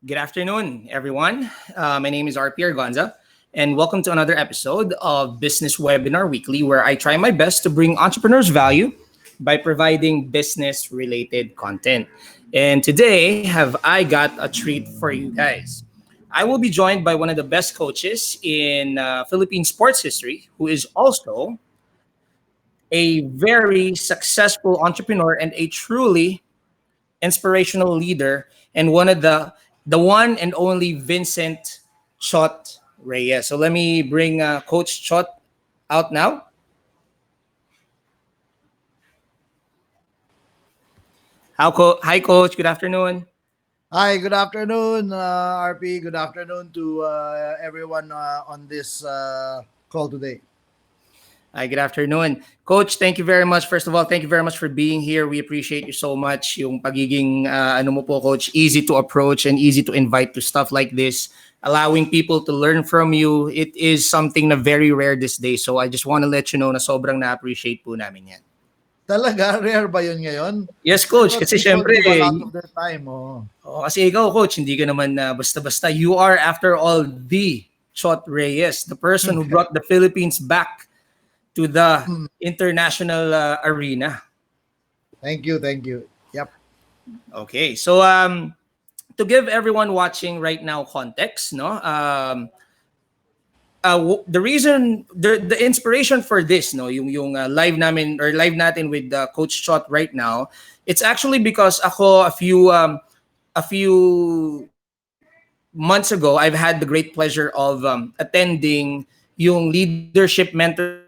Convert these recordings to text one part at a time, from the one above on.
Good afternoon, everyone. My name is RP Argonza, and welcome to another episode of Business Webinar Weekly, where I try my best to bring entrepreneurs value by providing business-related content. And today, have I got a treat for you guys. I will be joined by one of the best coaches in Philippine sports history, who is also a very successful entrepreneur and a truly inspirational leader, and the one and only Vincent Chot Reyes. So let me bring Coach Chot out now. Hi, Coach. Good afternoon. Hi, good afternoon, RP. Good afternoon to everyone on this call today. Hi, good afternoon. Coach, thank you very much. First of all, thank you very much for being here. We appreciate you so much. Yung pagiging ano mo po, Coach, easy to approach and easy to invite to stuff like this, allowing people to learn from you. It is something na very rare this day. So I just want to let you know na sobrang na-appreciate po namin yan. Talaga, rare ba yun ngayon? Yes, Coach. Kasi people syempre, give a lot of their time. kasi ikaw, Coach, hindi ka naman basta-basta. You are, after all, the Chot Reyes, the person who brought the Philippines back to the international arena. Thank you. Yep. Okay, so to give everyone watching right now context, no, the reason, the inspiration for this, no, yung live natin with Coach Chot right now, it's actually because ako a few months ago, I've had the great pleasure of attending yung leadership mentorship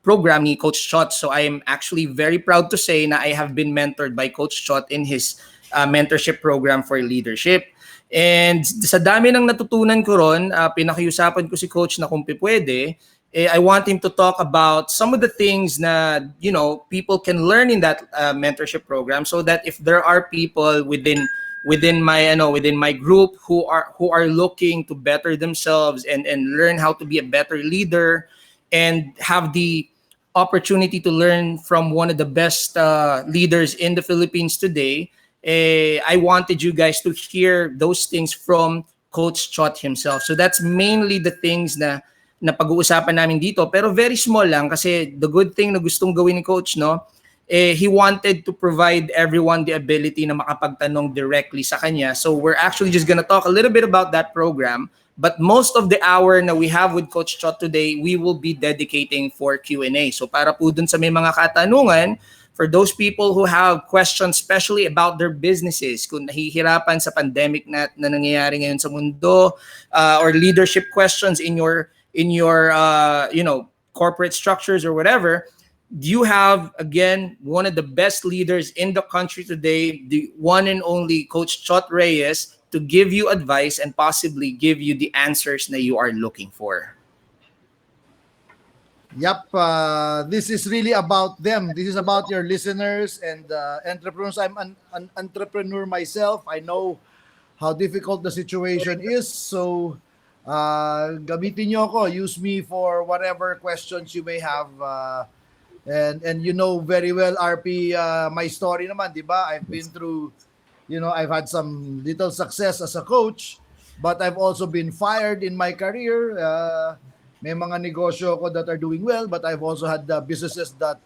program ni Coach Chot. So I am actually very proud to say na I have been mentored by Coach Chot in his mentorship program for leadership. And sa dami ng natutunan ko ron, pinakiusapan ko si Coach na kung pwede, I want him to talk about some of the things na, you know, people can learn in that mentorship program, so that if there are people within my group who are looking to better themselves and learn how to be a better leader and have the opportunity to learn from one of the best leaders in the Philippines today, I wanted you guys to hear those things from Coach Chot himself. So that's mainly the things na pag-uusapan namin dito. Pero very small lang, kasi the good thing na gustong gawin ni Coach, no, he wanted to provide everyone the ability na makapagtanong directly sa kanya. So we're actually just gonna talk a little bit about that program. But most of the hour na we have with Coach Chot today, we will be dedicating for Q&A. So para po dun sa may mga katanungan, for those people who have questions, especially about their businesses, kung nahihirapan sa pandemic na nangyayari ngayon sa mundo, or leadership questions in your corporate structures or whatever, you have, again, one of the best leaders in the country today, the one and only Coach Chot Reyes, to give you advice and possibly give you the answers that you are looking for. Yep. This is really about them. This is about your listeners and entrepreneurs. I'm an entrepreneur myself. I know how difficult the situation is. So gamitin nyo ako. Use me for whatever questions you may have. And you know very well, RP, my story naman, di ba? I've been through, I've had some little success as a coach, but I've also been fired in my career. May mga negosyo ko that are doing well, but I've also had businesses that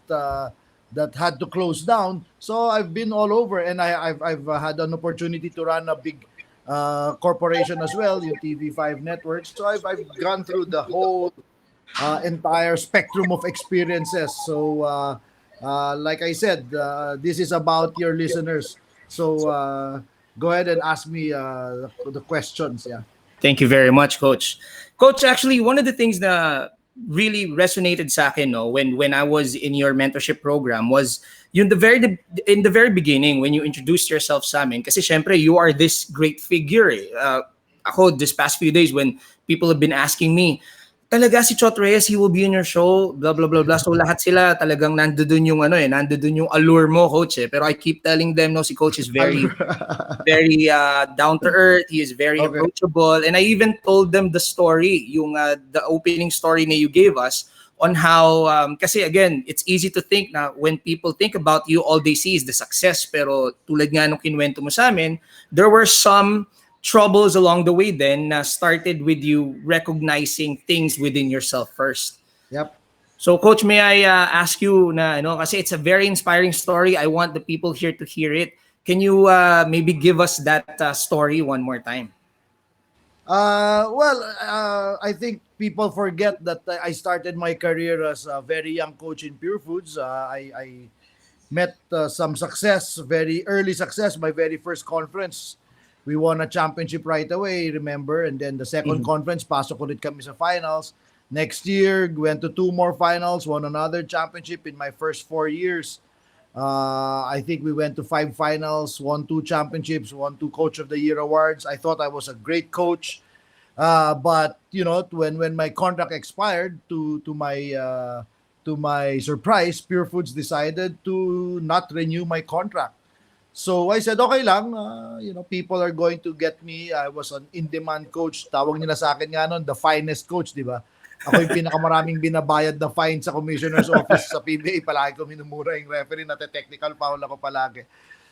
had to close down. So I've been all over, and I've had an opportunity to run a big corporation as well, yung TV5 networks. So I've gone through the whole entire spectrum of experiences. So like I said, this is about your listeners. So go ahead and ask me the questions. Yeah. Thank you very much, Coach. Coach, actually, one of the things that really resonated sa akin, no, when I was in your mentorship program was in the very beginning when you introduced yourself sa amin. Kasi syempre, you are this great figure. Ako, this past few days when people have been asking me, talaga si Chot Reyes, he will be in your show, blah, blah, blah, blah. So lahat sila talagang nandoon yung nandoon yung allure mo, Coach. Pero I keep telling them, no, si Coach is very, very down to earth. He is very approachable. And I even told them the story, yung the opening story na you gave us on how kasi again, it's easy to think na when people think about you, all they see is the success. Pero tulad nga nung kinuwento mo sa amin, there were some troubles along the way then na started with you recognizing things within yourself first. Yep. So Coach, may I ask you na kasi it's a very inspiring story. I want the people here to hear it. Can you maybe give us that story one more time? I think people forget that I started my career as a very young coach in Pure Foods. I met some success, very early success. My very first conference, we won a championship right away, remember? And then the second conference, pasok ulit kami sa finals. Next year, went to 2 more finals, won another championship in my first 4 years. I think we went to 5 finals, won 2 championships, won 2 Coach of the Year awards. I thought I was a great coach, but when my contract expired, to my surprise, Pure Foods decided to not renew my contract. So I said, okay lang, people are going to get me. I was an in-demand coach. Tawag nila sa akin nga noon, the finest coach, di ba? Ako yung pinakamaraming binabayad na fine sa commissioner's office sa PBA. Palagi ko minumura yung referee, technical foul ako palagi.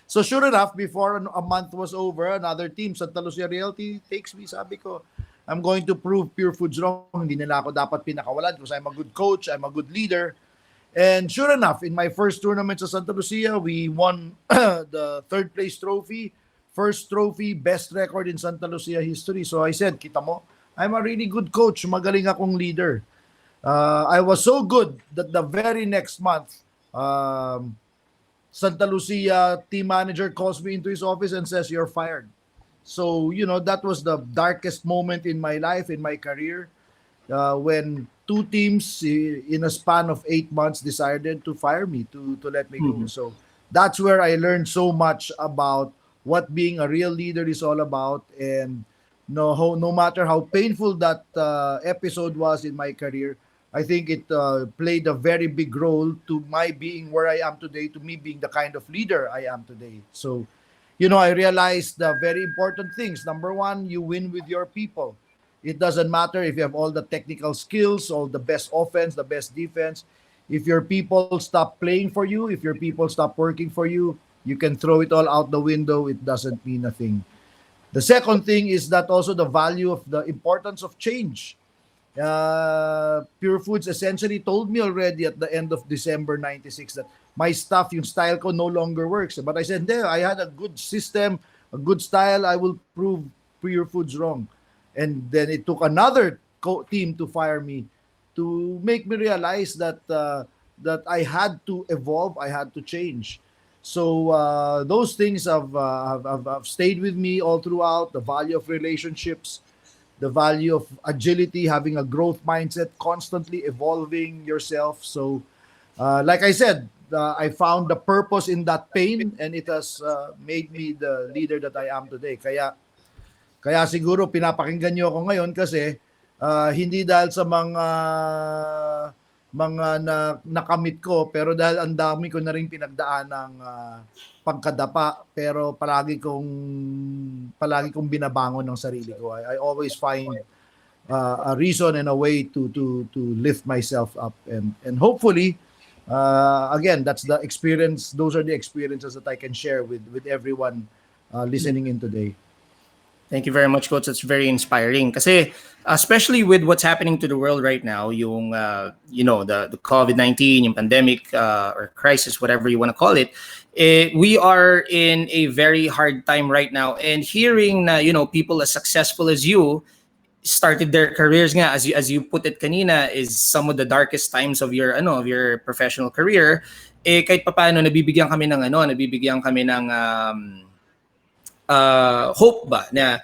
So sure enough, before a month was over, another team, Santa Lucia Realty, takes me. Sabi ko, I'm going to prove Pure Foods wrong. Hindi nila ako dapat pinakawalan because I'm a good coach, I'm a good leader. And sure enough, in my first tournament sa Santa Lucia, we won the 3rd place trophy, first trophy, best record in Santa Lucia history. So I said, kita mo, I'm a really good coach. Magaling akong leader. I was so good that the very next month, Santa Lucia team manager calls me into his office and says, you're fired. So, that was the darkest moment in my life, in my career, when 2 teams in a span of 8 months decided to fire me, to let me go. So that's where I learned so much about what being a real leader is all about. And no matter how painful that episode was in my career, I think it played a very big role to my being where I am today, to me being the kind of leader I am today. So, I realized the very important things. Number 1, you win with your people. It doesn't matter if you have all the technical skills, all the best offense, the best defense. If your people stop playing for you, if your people stop working for you, you can throw it all out the window. It doesn't mean a thing. The second thing is that also the value of the importance of change. Pure Foods essentially told me already at the end of December 96 that my stuff, yung style ko no longer works. But I said, I had a good system, a good style. I will prove Pure Foods wrong. And then it took another team to fire me, to make me realize that I had to evolve, I had to change. So those things have stayed with me all throughout. The value of relationships, the value of agility, having a growth mindset, constantly evolving yourself. So like I said, I found the purpose in that pain, and it has made me the leader that I am today. Kaya siguro pinapakinggan niyo ako ngayon kasi hindi dahil sa mga nakamit ko, pero dahil ang dami ko na rin pinagdaan ng pagkadapa, pero palagi kong binabangon ng sarili ko. I always find a reason and a way to lift myself up, and hopefully again, that's the experience. Those are the experiences that I can share with everyone listening in today. Thank you very much, Coach. That's very inspiring. Kasi especially with what's happening to the world right now, yung the COVID-19, yung pandemic or crisis, whatever you want to call it, we are in a very hard time right now. And hearing na people as successful as you started their careers nga, as you put it kanina, is some of the darkest times of your professional career. Kahit papaano nabibigyan kami ng hope ba na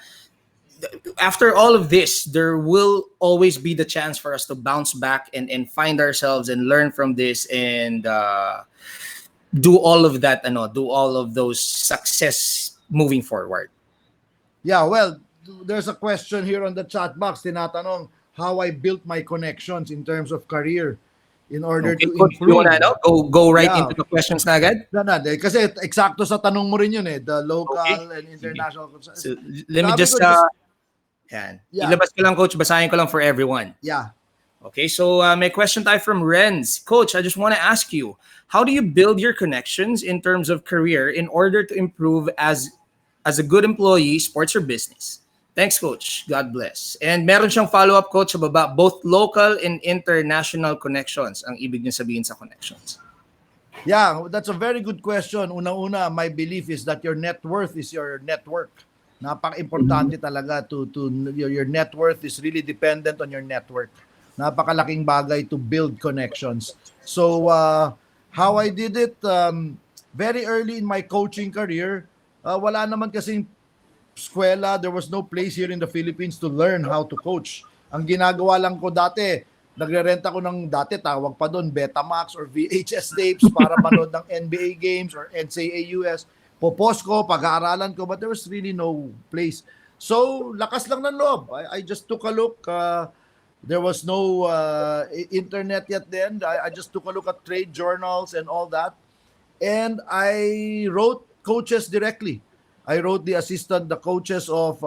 after all of this, there will always be the chance for us to bounce back and find ourselves and learn from this and do all of that, do all of those success moving forward. Yeah, well, there's a question here on the chat box. Tinatanong how I built my connections in terms of career in order to Coach, improve. you wanna go right into the questions na agad? Kasi eksakto sa tanong mo rin yun the local and international. So, let me just yan. Yeah. Ilabas ko lang, Coach, basahin ko lang for everyone. Yeah. Okay, so may question tayo from Renz. Coach, I just want to ask you, how do you build your connections in terms of career in order to improve as a good employee, sports or business? Thanks, Coach. God bless. And meron siyang follow-up, Coach, about both local and international connections. Ang ibig niya sabihin sa connections. Yeah, that's a very good question. Una-una, my belief is that your net worth is your network. Napaka-importante talaga to your net worth is really dependent on your network. Napakalaking bagay to build connections. So, how I did it, very early in my coaching career, wala naman kasing eskwela, there was no place here in the Philippines to learn how to coach. Ang ginagawa lang ko dati, nagre-rent ako ng dati, tawag pa doon, Betamax or VHS tapes para manood ng NBA games or NCAA US. Popos ko, pag-aaralan ko, but there was really no place. So, lakas lang ng loob. I just took a look. There was no internet yet then. I just took a look at trade journals and all that. And I wrote coaches directly. I wrote the coaches of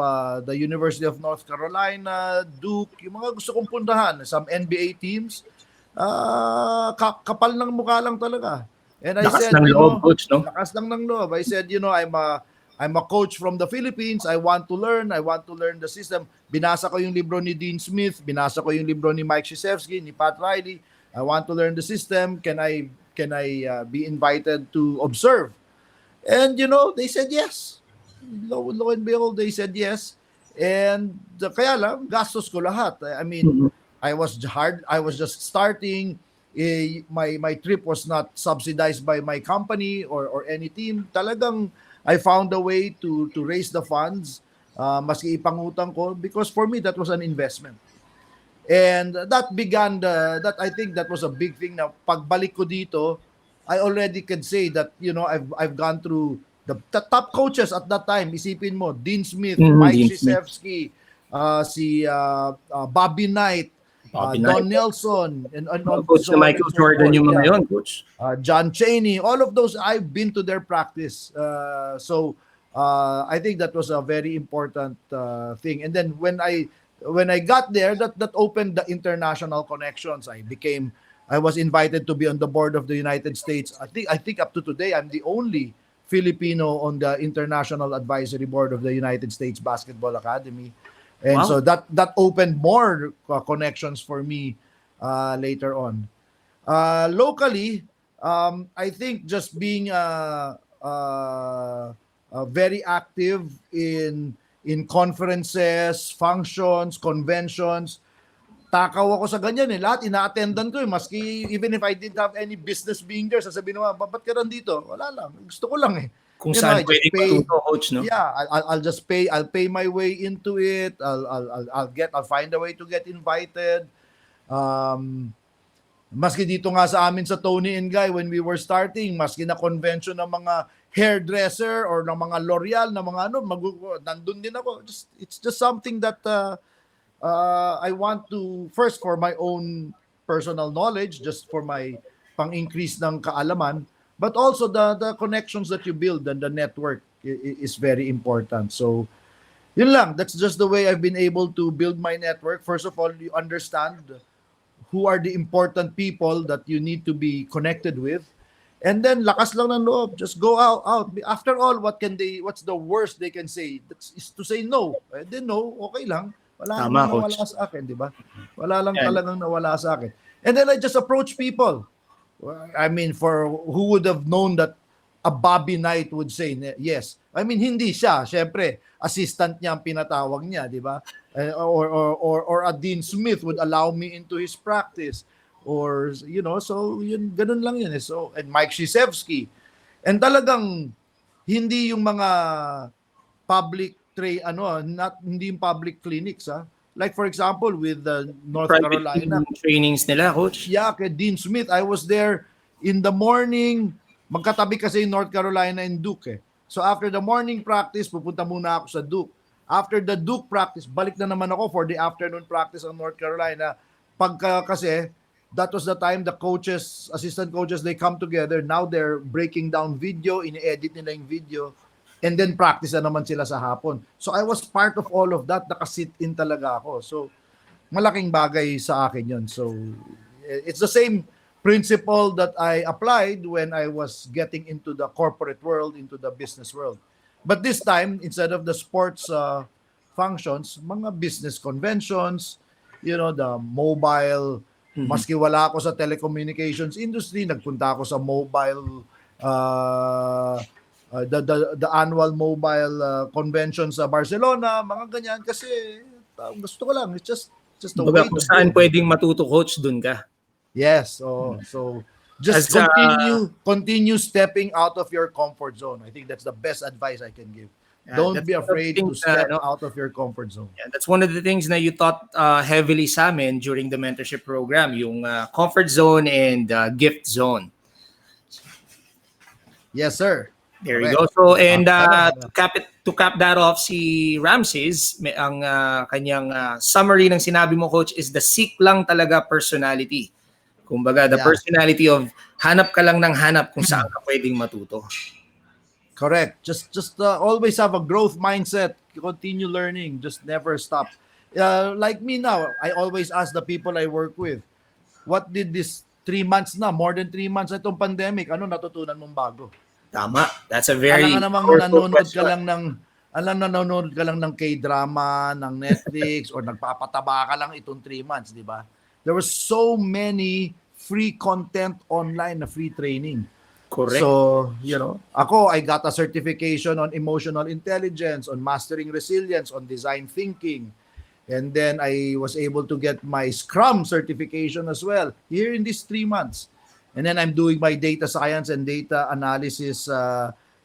the University of North Carolina, Duke, yung mga gusto kong puntahan, some NBA teams. Kapal ng mukha lang talaga. And I Lakas said, ng loob, Coach, no? lakas lang ng loob. I said, I'm a coach from the Philippines. I want to learn the system. Binasa ko yung libro ni Dean Smith, binasa ko yung libro ni Mike Krzyzewski, ni Pat Riley. I want to learn the system. Can I be invited to observe? And they said yes. Lo and behold, they said yes. And kaya lang, gastos ko lahat. I mean, I was just starting. My trip was not subsidized by my company or any team. Talagang I found a way to raise the funds, maski ipangutang ko, because for me that was an investment. And that began that I think that was a big thing. Now, pagbalik ko dito, I already could say that I've gone through the top coaches at that time. Isipin mo, Dean Smith, Mike Krzyzewski, si Bobby Knight, Don Nelson, and Coach so na Michael Jordan yung mga yun, Coach. John Chaney, all of those, I've been to their practice. So I think that was a very important thing. And then when I got there, that opened the international connections. I was invited to be on the board of the United States. I think up to today, I'm the only Filipino on the International Advisory Board of the United States Basketball Academy. And so that opened more connections for me later on. Locally, I think just being very active in conferences, functions, conventions. Takaw ako sa ganyan eh. Lahat ina-attendan ko eh. Maski even if I didn't have any business being there, sasabihin mo, ba't ka nandito? Wala lang. Gusto ko lang eh. Kung saan pwede matuto, Coach, no? Yeah, I'll just pay. I'll pay my way into it. I'll find a way to get invited. Maski dito nga sa amin sa Tony and Guy when we were starting, maski na convention ng mga hairdresser or ng mga L'Oreal na mga nandun din ako. It's just something that I want to, first for my own personal knowledge, just for my pang-increase ng kaalaman, but also the connections that you build and the network is very important. So, yun lang. That's just the way I've been able to build my network. First of all, you understand who are the important people that you need to be connected with. And then, lakas lang ng loob. Just go out. After all, what's the worst they can say? Is to say no. Then no, okay lang. Wala lang nawala sa akin, di ba? Wala lang talagang nawala sa akin. And then I just approach people. I mean, for who would have known that a Bobby Knight would say yes. I mean, hindi siya. Siyempre, assistant niya ang pinatawag niya, di ba? Or a Dean Smith would allow me into his practice. Or, so yun, ganun lang yun. So, and Mike Krzyzewski. And talagang, hindi yung mga public hindi yung public clinics, like for example with the North Carolina trainings nila, Coach. Yeah, kay Dean Smith, I was there in the morning. Magkatabi kasi yung North Carolina and Duke eh. So after the morning practice, pupunta muna ako sa Duke. After the Duke practice, balik na naman ako for the afternoon practice on North Carolina. Kasi that was the time the coaches, assistant coaches, they come together. Now they're breaking down video, ini-edit nila yung video. And then practice na naman sila sa hapon. So I was part of all of that. Nakasit in talaga ako. So malaking bagay sa akin yun. So, it's the same principle that I applied when I was getting into the corporate world, into the business world. But this time, instead of the sports functions, mga business conventions, the mobile, maski wala ako sa telecommunications industry, nagpunta ako sa mobile, the annual mobile convention sa Barcelona, mga ganyan, kasi gusto ko lang, it's just a Kumbaga, way kung to saan build. pwedeng matuto coach, dun ka. Yes, so just As continue stepping out of your comfort zone. I think that's the best advice I can give. Don't that's be one of the afraid to things step out of your comfort zone. that's one of the things na you taught heavily sa amin during the mentorship program, yung comfort zone and gift zone. Yes, sir. There you Correct. go. So, and Ano? to cap that off, si Ramses, ang kanyang summary ng sinabi mo, coach, is the seek lang talaga personality. Kumbaga, the Yeah. personality of hanap ka lang ng hanap kung saan ka pwedeng matuto. Correct. Just always have a growth mindset. Continue learning. Just never stop. Like me now, I always ask the people I work with, what did this 3 months na, more than 3 months na itong pandemic, ano natutunan mong bago? Tama. That's a very Alam ka namang powerful nanonood ka lang ng K-drama, ng Netflix, or nagpapataba ka lang itong 3 months, di ba? There were so many free content online na free training. Correct. So, ako, I got a certification on emotional intelligence, on mastering resilience, on design thinking. And then I was able to get my Scrum certification as well here in these 3 months. And then I'm doing my data science and data analysis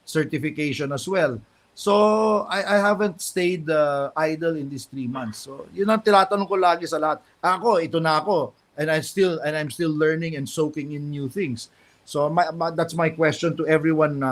certification as well. So I haven't stayed idle in these 3 months. So yun ang tinatanong ko lagi sa lahat. Ito na ako, and I'm still learning and soaking in new things. So that's my question to everyone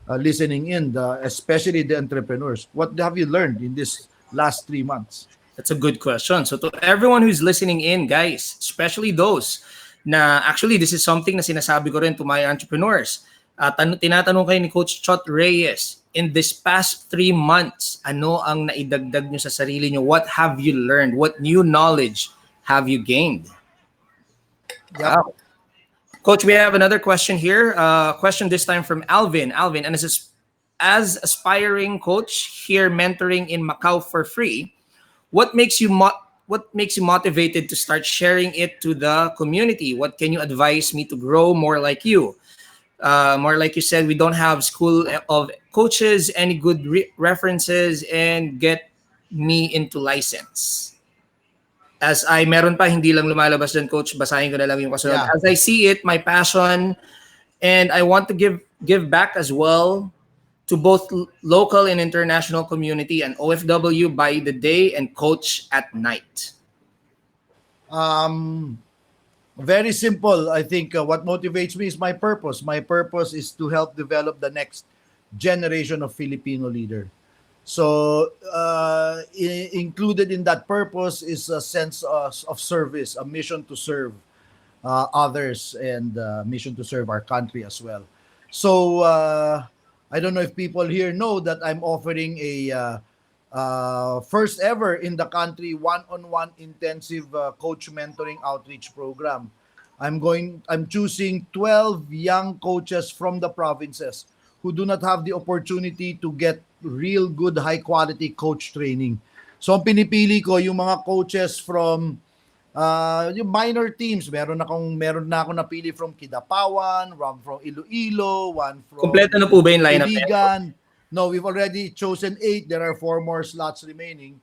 listening in, especially the entrepreneurs. What have you learned in this last 3 months? That's a good question. So to everyone who's listening in, guys, especially those na actually this is something na sinasabi ko rin to my entrepreneurs. Tinatanong kayo ni Coach Chot Reyes, in this past 3 months, ano ang naidagdag nyo sa sarili nyo? What have you learned? What new knowledge have you gained? Yep. Wow. Coach, we have another question here. Question this time from Alvin. Alvin, and as aspiring coach here mentoring in Macau for free, what makes you motivated to start sharing it to the community? What can you advise me to grow more like you? More like you said, we don't have school of coaches, any good references, and get me into license. As I meron pa, hindi lang lumalabas dyan, coach, basahin ko na lang yung kasunod. Yeah. As I see it, my passion, and I want to give back as well to both local and international community and OFW by the day and coach at night. Very simple. I think what motivates me is my purpose. My purpose is to help develop the next generation of Filipino leader. So included in that purpose is a sense of service, a mission to serve others, and mission to serve our country as well. So I don't know if people here know that I'm offering a first ever in the country one-on-one intensive coach mentoring outreach program. I'm choosing 12 young coaches from the provinces who do not have the opportunity to get real good high quality coach training. So ang pinipili ko yung mga coaches from yung minor teams. Meron na ako napili from Kidapawan, one from Iloilo, one from Kompleto na po ba yung lineup? Iligan. No, we've already chosen 8. There are 4 more slots remaining.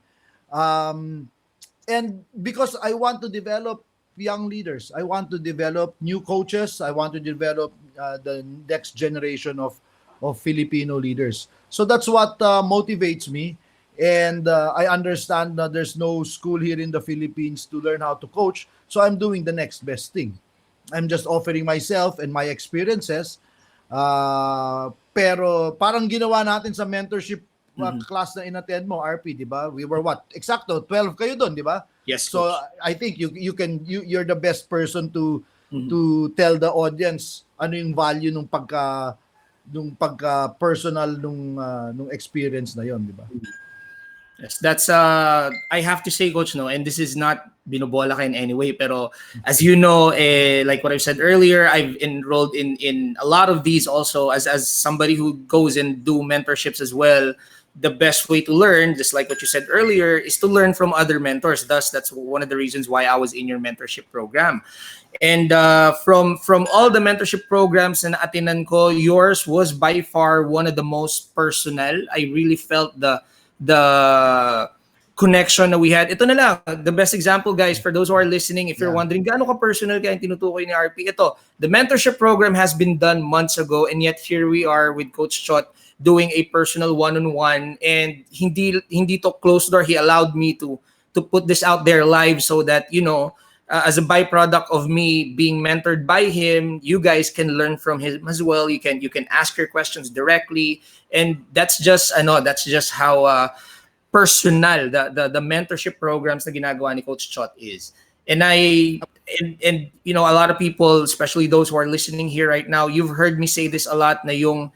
And because I want to develop young leaders, I want to develop new coaches, I want to develop the next generation of Filipino leaders. So that's what motivates me. And I understand that there's no school here in the Philippines to learn how to coach. So I'm doing the next best thing. I'm just offering myself and my experiences. Pero parang ginawa natin sa mentorship class na inattend mo, RP, di ba? We were what? Eksakto, 12 kayo doon, di ba? Yes, So I think you're the best person to tell the audience ano yung value nung pagka personal nung experience na yon, di ba? Yes, that's I have to say, Coach, no, and this is not binobola ka in any way, pero as you know, like what I've said earlier, I've enrolled in a lot of these also as somebody who goes and do mentorships as well. The best way to learn, just like what you said earlier, is to learn from other mentors. Thus, that's one of the reasons why I was in your mentorship program. And from all the mentorship programs na atinan ko, yours was by far one of the most personal. I really felt the connection that we had. Ito na lang, the best example, guys, for those who are listening, if you're wondering, gaano ka personal kaya tinutukoy ni RP? Ito, the mentorship program has been done months ago, and yet here we are with Coach Chot doing a personal one-on-one, and hindi to closed door. He allowed me to put this out there live so that, as a byproduct of me being mentored by him, you guys can learn from him as well. You can ask your questions directly, and that's just how personal the mentorship programs na ginagawa ni Coach Chot is. And a lot of people, especially those who are listening here right now, you've heard me say this a lot, na yung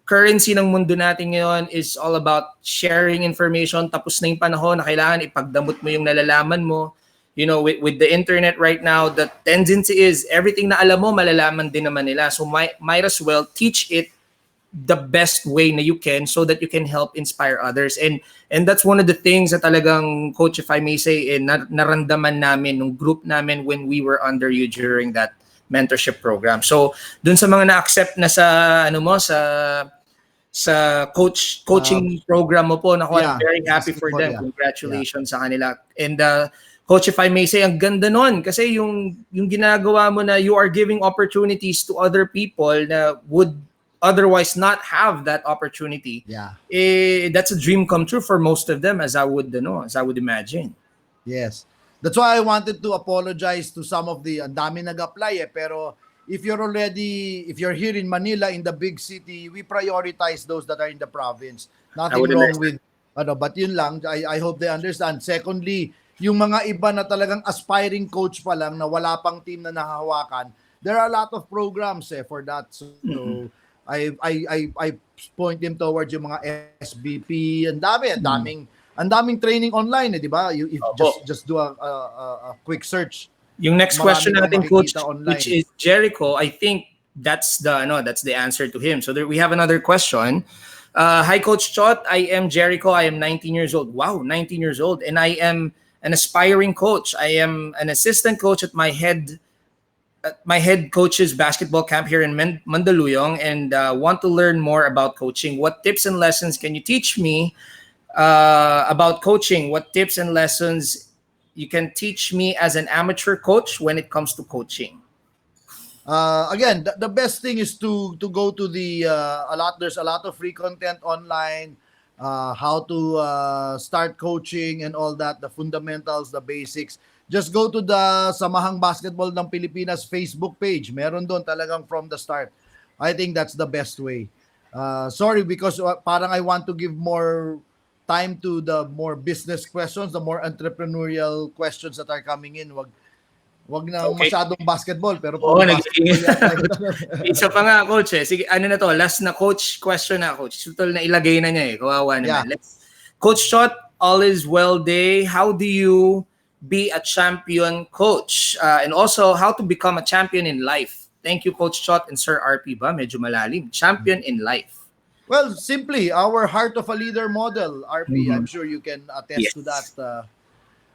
currency ng mundo natin ngayon is all about sharing information. Tapos na yung panahon na kailangan ipagdamot mo yung nalalaman mo. With the internet right now, the tendency is everything na alam mo, malalaman din naman nila. So might as well teach it the best way na you can so that you can help inspire others. And that's one of the things that talagang, Coach, if I may say, naramdaman namin nung group namin when we were under you during that mentorship program. So dun sa mga na-accept na sa coaching program mo po, naku, I'm very happy for them. Congratulations sa kanila. And Coach, if I may say, ang ganda nun kasi yung ginagawa mo na you are giving opportunities to other people na would otherwise not have that opportunity. That's a dream come true for most of them, as I would imagine. Yes. That's why I wanted to apologize to some of the, ang dami nag-apply pero if you're here in Manila, in the big city, we prioritize those that are in the province. Nothing wrong with, but yun lang, I hope they understand. Secondly, yung mga iba na talagang aspiring coach pa lang na wala pang team na nahahawakan, there are a lot of programs for that. So, I point them towards yung mga SBP, ang daming training online, di ba? You just do a quick search. Yung next question natin, Coach, which is Jericho, I think that's the answer to him. So we have another question. Hi, Coach Chot. I am Jericho. I am 19 years old. Wow, 19 years old. And I am an aspiring coach. I am an assistant coach at my head coach's basketball camp here in Mandaluyong, and want to learn more about coaching. What tips and lessons can you teach me about coaching? What tips and lessons you can teach me as an amateur coach when it comes to coaching? Again, the best thing is to go to there's a lot of free content online, how to start coaching and all that, the fundamentals, the basics. Just go to the Samahang Basketball ng Pilipinas Facebook page. Meron doon talagang from the start. I think that's the best way. Sorry, because parang I want to give more time to the more business questions, the more entrepreneurial questions that are coming in. Wag na masyadong basketball, pero isa pa nga, Coach. Sige, na to? Last na, Coach, question na, Coach. Sutal na ilagay na niya kawawa naman. Coach Chot, all is well day. How do you be a champion coach? And also, how to become a champion in life? Thank you, Coach Chot and Sir RP ba? Medyo malalim. Champion in life. Well, simply, our Heart of a Leader model, RP, I'm sure you can attest to that.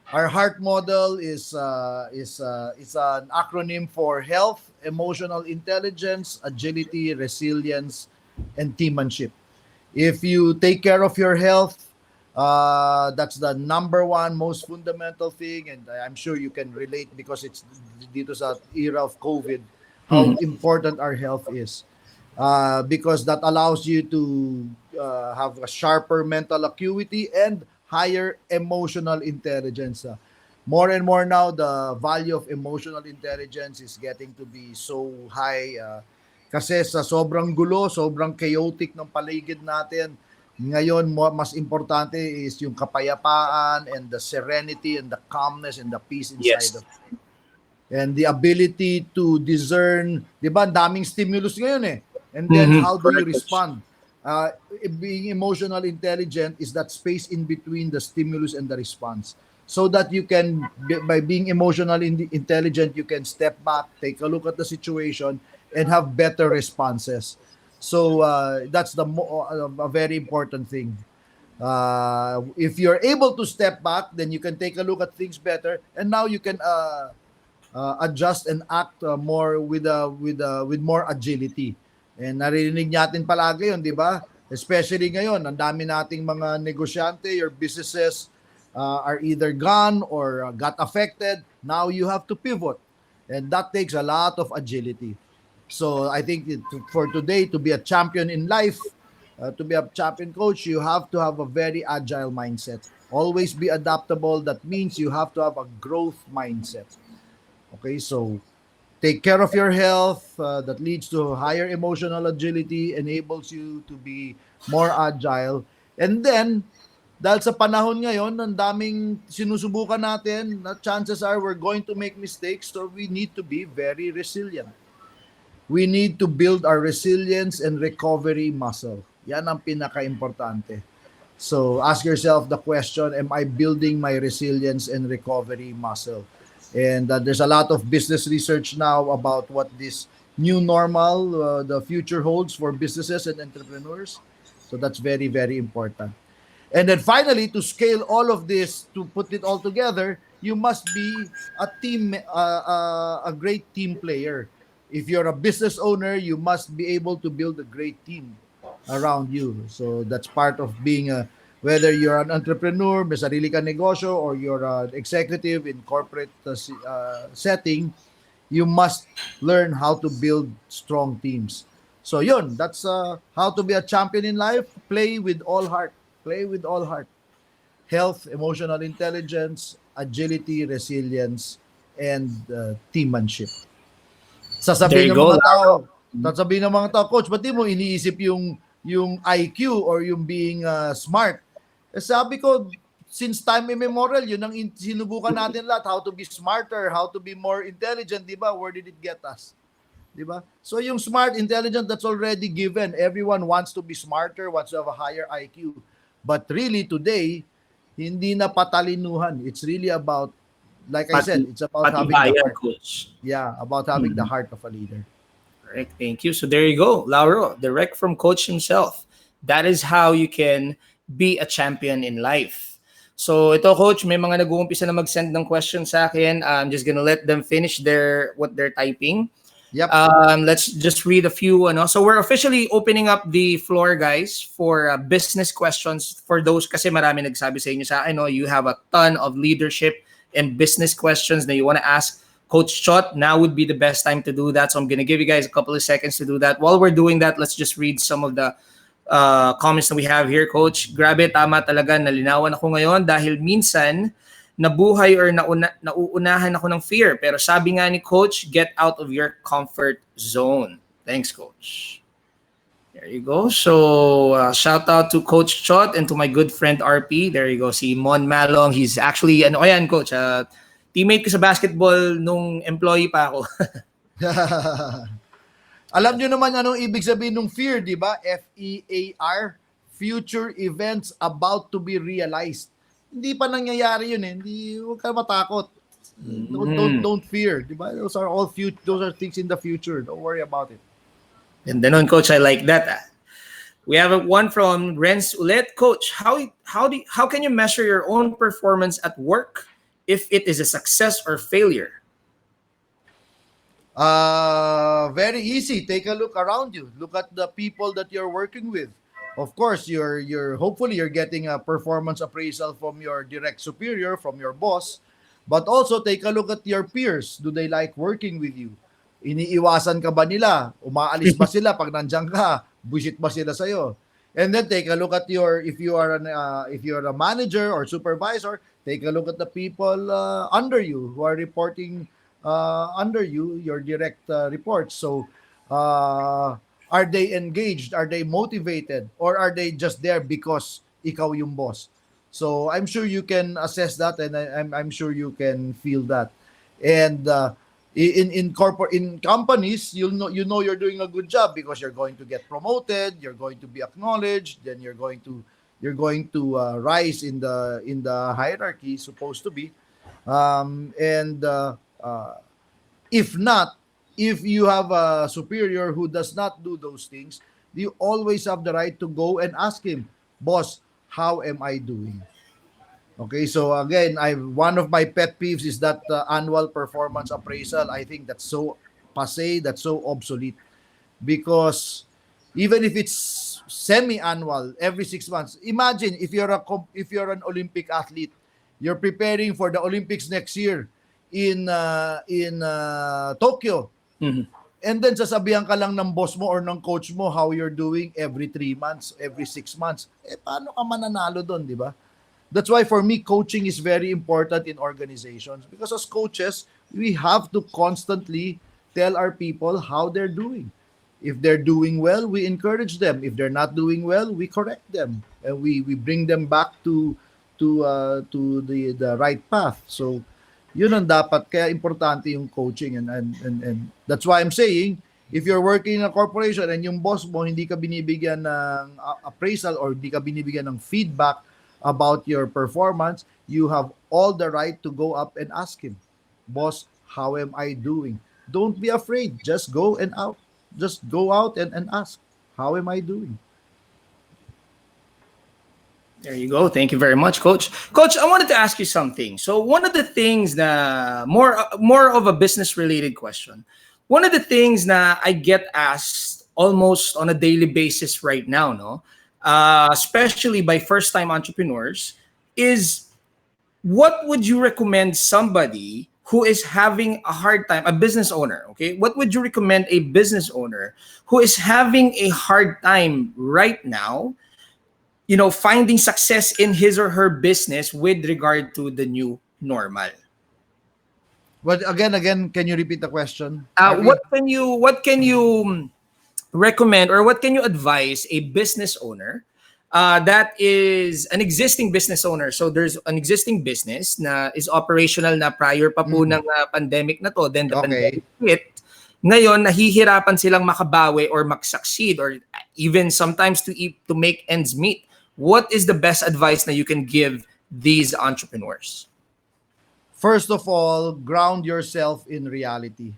Our heart model is an acronym for health, emotional intelligence, agility, resilience, and teammanship. If you take care of your health, that's the number one most fundamental thing, and I'm sure you can relate because it's dito sa era of COVID how important our health is. Because that allows you to have a sharper mental acuity and higher emotional intelligence. More and more now, the value of emotional intelligence is getting to be so high. Kasi sa sobrang gulo, sobrang chaotic ng paligid natin, ngayon mas importante is yung kapayapaan and the serenity and the calmness and the peace inside of it. And the ability to discern, di ba, daming stimulus ngayon And then how do you respond? uh, being emotional intelligent is that space in between the stimulus and the response, so that you can, by being emotional intelligent, you can step back, take a look at the situation, and have better responses. So that's a very important thing. If you're able to step back, then you can take a look at things better, and now you can adjust and act more with more agility. And naririnig natin palagi yun, di ba? Especially ngayon, ang dami nating mga negosyante, your businesses are either gone or got affected. Now you have to pivot. And that takes a lot of agility. So I think for today, to be a champion in life, to be a champion coach, you have to have a very agile mindset. Always be adaptable. That means you have to have a growth mindset. Okay, so take care of your health. That leads to higher emotional agility, enables you to be more agile. And then, dahil sa panahon ngayon, ang daming sinusubukan natin, na chances are we're going to make mistakes, so we need to be very resilient. We need to build our resilience and recovery muscle. Yan ang pinaka-importante. So ask yourself the question, am I building my resilience and recovery muscle? And there's a lot of business research now about what this new normal, the future holds for businesses and entrepreneurs. So that's very, very important. And then finally, to scale all of this, to put it all together, you must be a great team player. If you're a business owner, you must be able to build a great team around you. So that's part of being whether you're an entrepreneur, may sarili ka negosyo, or you're an executive in corporate setting, you must learn how to build strong teams. So yun, that's how to be a champion in life. Play with all heart. Play with all heart. Health, emotional intelligence, agility, resilience, and teammanship. There you go, Sasabihin ng mga tao, coach, ba't di mo iniisip yung IQ or yung being smart? Sabi ko, since time immemorial, yun ang sinubukan natin lahat, how to be smarter, how to be more intelligent, di ba? Where did it get us? Di ba? So yung smart, intelligent, that's already given. Everyone wants to be smarter, wants to have a higher IQ. But really today, hindi na patalinuhan. It's really about, like I said, it's about having the heart. Coach. Yeah, about having the heart of a leader. Correct. Thank you. So there you go, Lauro, direct from coach himself. That is how you can be a champion in life. So ito, coach, may mga nag-uumpisa na mag-send ng questions sa akin. I'm just gonna let them finish what they're typing. Yep. Let's just read a few. So we're officially opening up the floor, guys, for business questions. For those, kasi marami nagsabi sa inyo sa akin, you have a ton of leadership and business questions that you want to ask Coach Chot. Now would be the best time to do that. So I'm going to give you guys a couple of seconds to do that. While we're doing that, let's just read some of the comments that we have here, Coach. Grabe, tama talaga. Nalinawan ako ngayon dahil minsan nabuhay or nauunahan ako ng fear. Pero sabi nga ni Coach, get out of your comfort zone. Thanks, Coach. There you go. So shout out to Coach Chot and to my good friend RP. There you go. Si Mon Malong. He's actually, Coach, teammate ko sa basketball nung employee pa ako. Alam nyo naman anong ibig sabihin ng fear, di ba? FEAR, future events about to be realized. Hindi pa nangyayari yun eh. Huwag ka matakot. Don't fear, di ba? Those are things in the future. Don't worry about it. And then on, Coach, I like that. We have one from Renz Ulit. Coach, how can you measure your own performance at work if it is a success or failure? Very easy. Take a look around you. Look at the people that you're working with. Of course, hopefully you're getting a performance appraisal from your direct superior, from your boss. But also take a look at your peers. Do they like working with you? Iniiwasan ka ba nila? Umaalis ba sila pag nandiyan ka? Buisit ba sila sa'yo? And then take a look at if you're a manager or supervisor, take a look at the people under you who are reporting under you, your direct reports. So, are they engaged? Are they motivated? Or are they just there because ikaw yung boss? So, I'm sure you can assess that, and I'm sure you can feel that. And In companies, you know you're doing a good job because you're going to get promoted, you're going to be acknowledged, then you're going to rise in the hierarchy, supposed to be. And if not, if you have a superior who does not do those things, you always have the right to go and ask him, boss, how am I doing? Okay, so again, I one of my pet peeves is that annual performance appraisal. I think that's so passe, that's so obsolete, because even if it's semi-annual every 6 months, imagine if you're an Olympic athlete, you're preparing for the Olympics next year in Tokyo, Mhm. and then sasabihan ka lang ng boss mo or ng coach mo how you're doing every 3 months, every 6 months. Paano ka mananalo doon, di ba? That's why for me, coaching is very important in organizations, because as coaches, we have to constantly tell our people how they're doing. If they're doing well, we encourage them. If they're not doing well, we correct them and we bring them back to the right path. So yun ang dapat, kaya importante yung coaching, and that's why I'm saying, if you're working in a corporation and yung boss mo hindi ka binibigyan ng appraisal or hindi ka binibigyan ng feedback about your performance, you have all the right to go up and ask him, boss, how am I doing? Don't be afraid, just go and out. Just go out and ask, how am I doing? There you go. Thank you very much, Coach. Coach, I wanted to ask you something. So one of the things na more of a business related question. One of the things na I get asked almost on a daily basis right now, no, especially by first time entrepreneurs, is what would you recommend somebody who is having a hard time, a business owner, okay? What would you recommend a business owner who is having a hard time right now, finding success in his or her business with regard to the new normal? But again, can you repeat the question? What can you recommend, or what can you advise a business owner that is an existing business owner? So there's an existing business na is operational na prior pa po ng pandemic na to. Then the Okay. pandemic hit. Ngayon, nahihirapan silang makabawi or mag-succeed, or even sometimes to make ends meet. What is the best advice that you can give these entrepreneurs? First of all, ground yourself in reality.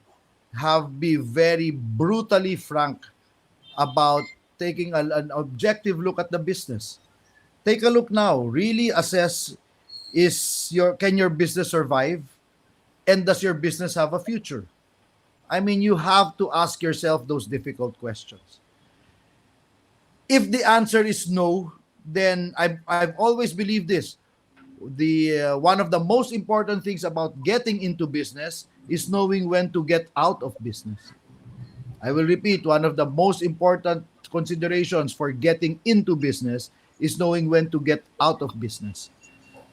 Be very brutally frank about taking an objective look at the business. Take a look now. Really assess, can your business survive, and does your business have a future? I mean, you have to ask yourself those difficult questions. If the answer is no, then I've always believed this. The one of the most important things about getting into business is knowing when to get out of business. I will repeat, one of the most important considerations for getting into business is knowing when to get out of business.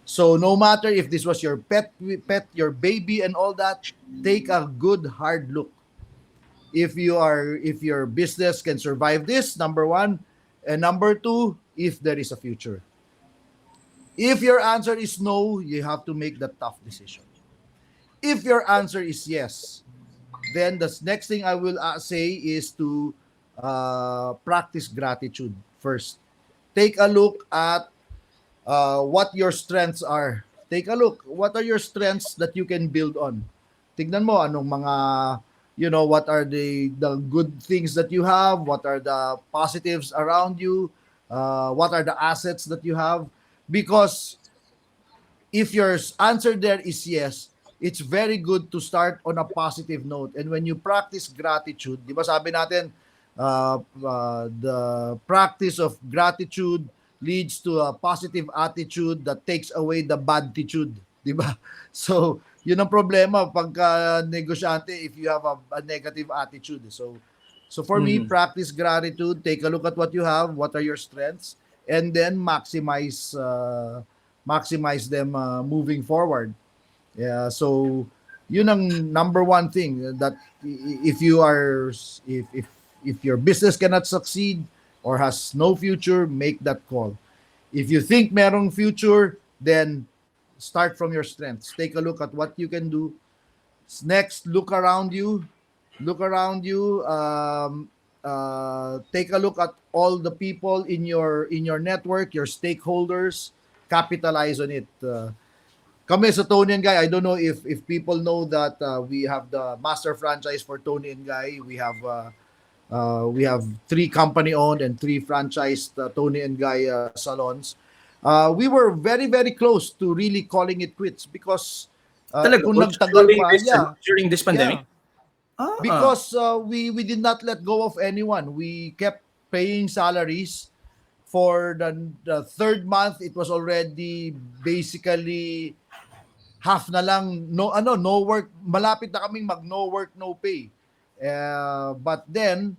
So no matter if this was your pet, your baby and all that, take a good hard look. If your business can survive this, number one, and number two, if there is a future. If your answer is no, you have to make the tough decision. If your answer is yes, then the next thing I will say is to practice gratitude first. Take a look at what your strengths are. Take a look. What are your strengths that you can build on? Tignan mo anong mga, what are the good things that you have? What are the positives around you? What are the assets that you have? Because if your answer there is yes, it's very good to start on a positive note. And when you practice gratitude, di ba sabi natin, the practice of gratitude leads to a positive attitude that takes away the badtitude. Di ba? So, yun ang problema pagka negosyante if you have a negative attitude. So for me, practice gratitude, take a look at what you have, what are your strengths, and then maximize them moving forward. Yeah, so yun ang number one thing, that if your business cannot succeed or has no future, make that call. If you think merong future, then start from your strengths. Take a look at what you can do. Next, look around you. Look around you. Take a look at all the people in your network, your stakeholders. Capitalize on it. Kami sa Tony and Guy, I don't know if people know that we have the master franchise for Tony and Guy. We have 3 company owned and 3 franchised Tony and Guy salons. We were very very close to really calling it quits because Talaga, kung coach, nagtagal during pa, this, yeah, during this pandemic? yeah, Ah, because we did not let go of anyone. We kept paying salaries for the third month. It was already basically half na lang, no work, malapit na kaming mag no work no pay. But then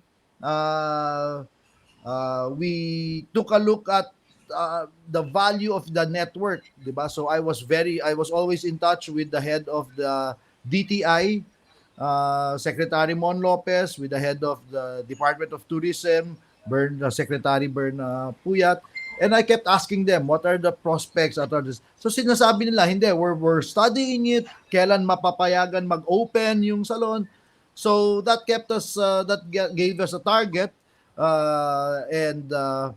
we took a look at the value of the network, diba? So I was always in touch with the head of the DTI, Secretary Mon Lopez, with the head of the Department of Tourism, Secretary Bern Puyat, and I kept asking them what are the prospects at this. So sinasabi nila, hindi, we're studying it, kailan mapapayagan mag-open yung salon. So that kept us, gave us a target, and the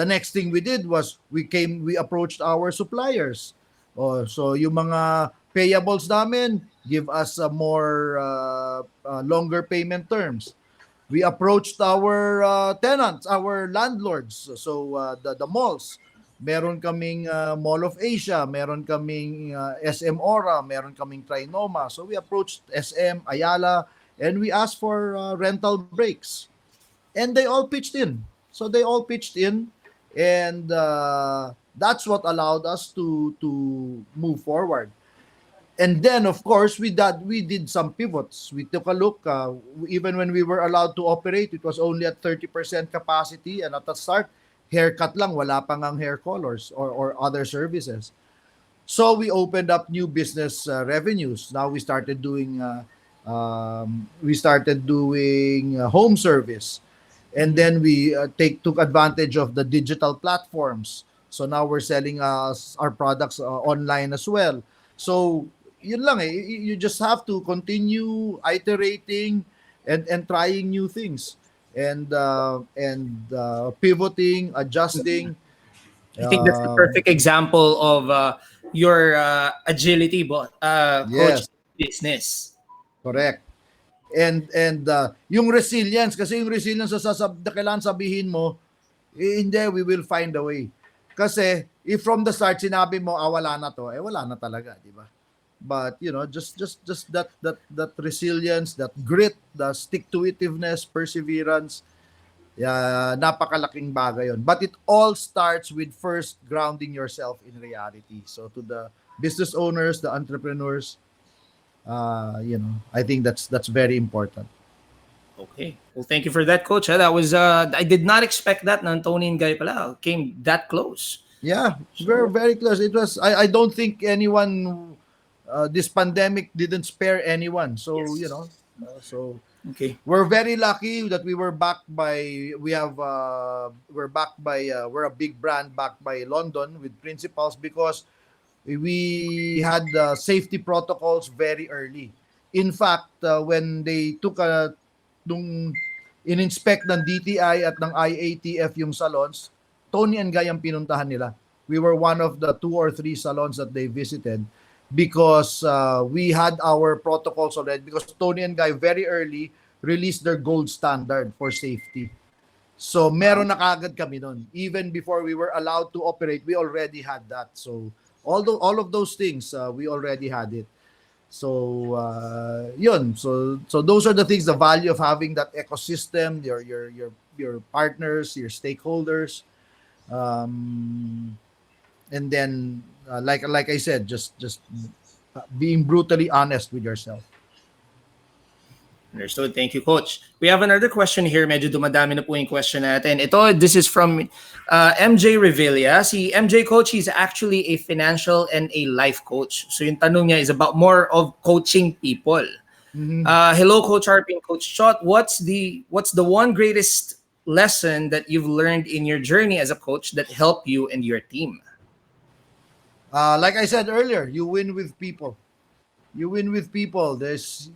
next thing we did was we approached our suppliers. Oh, so yung mga payables namin, give us a more longer payment terms. We approached our tenants, our landlords. So the malls, meron kaming Mall of Asia, meron kaming SM Aura, meron kaming Trinoma. So we approached SM, Ayala, and we asked for rental breaks. And they all pitched in. So they all pitched in, and that's what allowed us to move forward. And then, of course, we did some pivots. We took a look. Even when we were allowed to operate, it was only at 30% capacity. And at the start, haircut lang, wala pang ang hair colors or other services. So we opened up new business revenues. Now we started doing home service, and then we took advantage of the digital platforms. So now we're selling our products online as well. So yun lang eh. You just have to continue iterating and trying new things, and pivoting, adjusting. I think that's the Um, perfect example of your agility, coach, yes, business. correct. And yung resilience, kasi yung resilience na kailangan sabihin mo, hindi, we will find a way. Kasi if from the start sinabi mo wala na to, wala na talaga, di ba? But just that resilience, that grit, the stick-to-itiveness, perseverance, napakalaking bagay yon. But it all starts with first grounding yourself in reality. So to the business owners, the entrepreneurs, I think that's very important. Okay. Well, thank you for that, coach. That was I did not expect that na Tony and Guy pala came that close. Yeah, we're very close. It was I don't think anyone this pandemic didn't spare anyone. So, Yes. So Okay. we're very lucky that we were backed by we're a big brand backed by London with principals, because we had safety protocols very early. In fact, when they took nung in-inspect ng DTI at ng IATF yung salons, Tony and Guy ang pinuntahan nila. We were one of the 2 or 3 salons that they visited, because we had our protocols already, because Tony and Guy very early released their gold standard for safety. So meron na kagad kami nun. Even before we were allowed to operate, we already had that. So all of those things, we already had it. So yun. So those are the things, the value of having that ecosystem, your partners, your stakeholders, and then like I said, just being brutally honest with yourself. Understood. Thank you, coach. We have another question here. Medyo dumadami na po yung question natin. This is from MJ Revilla. Si MJ, coach, he's actually a financial and a life coach. So yung tanong niya is about more of coaching people. Mhm. Hello, Coach Harp and Coach Chot. What's the one greatest lesson that you've learned in your journey as a coach that helped you and your team? Like I said earlier, you win with people. You win with people. It's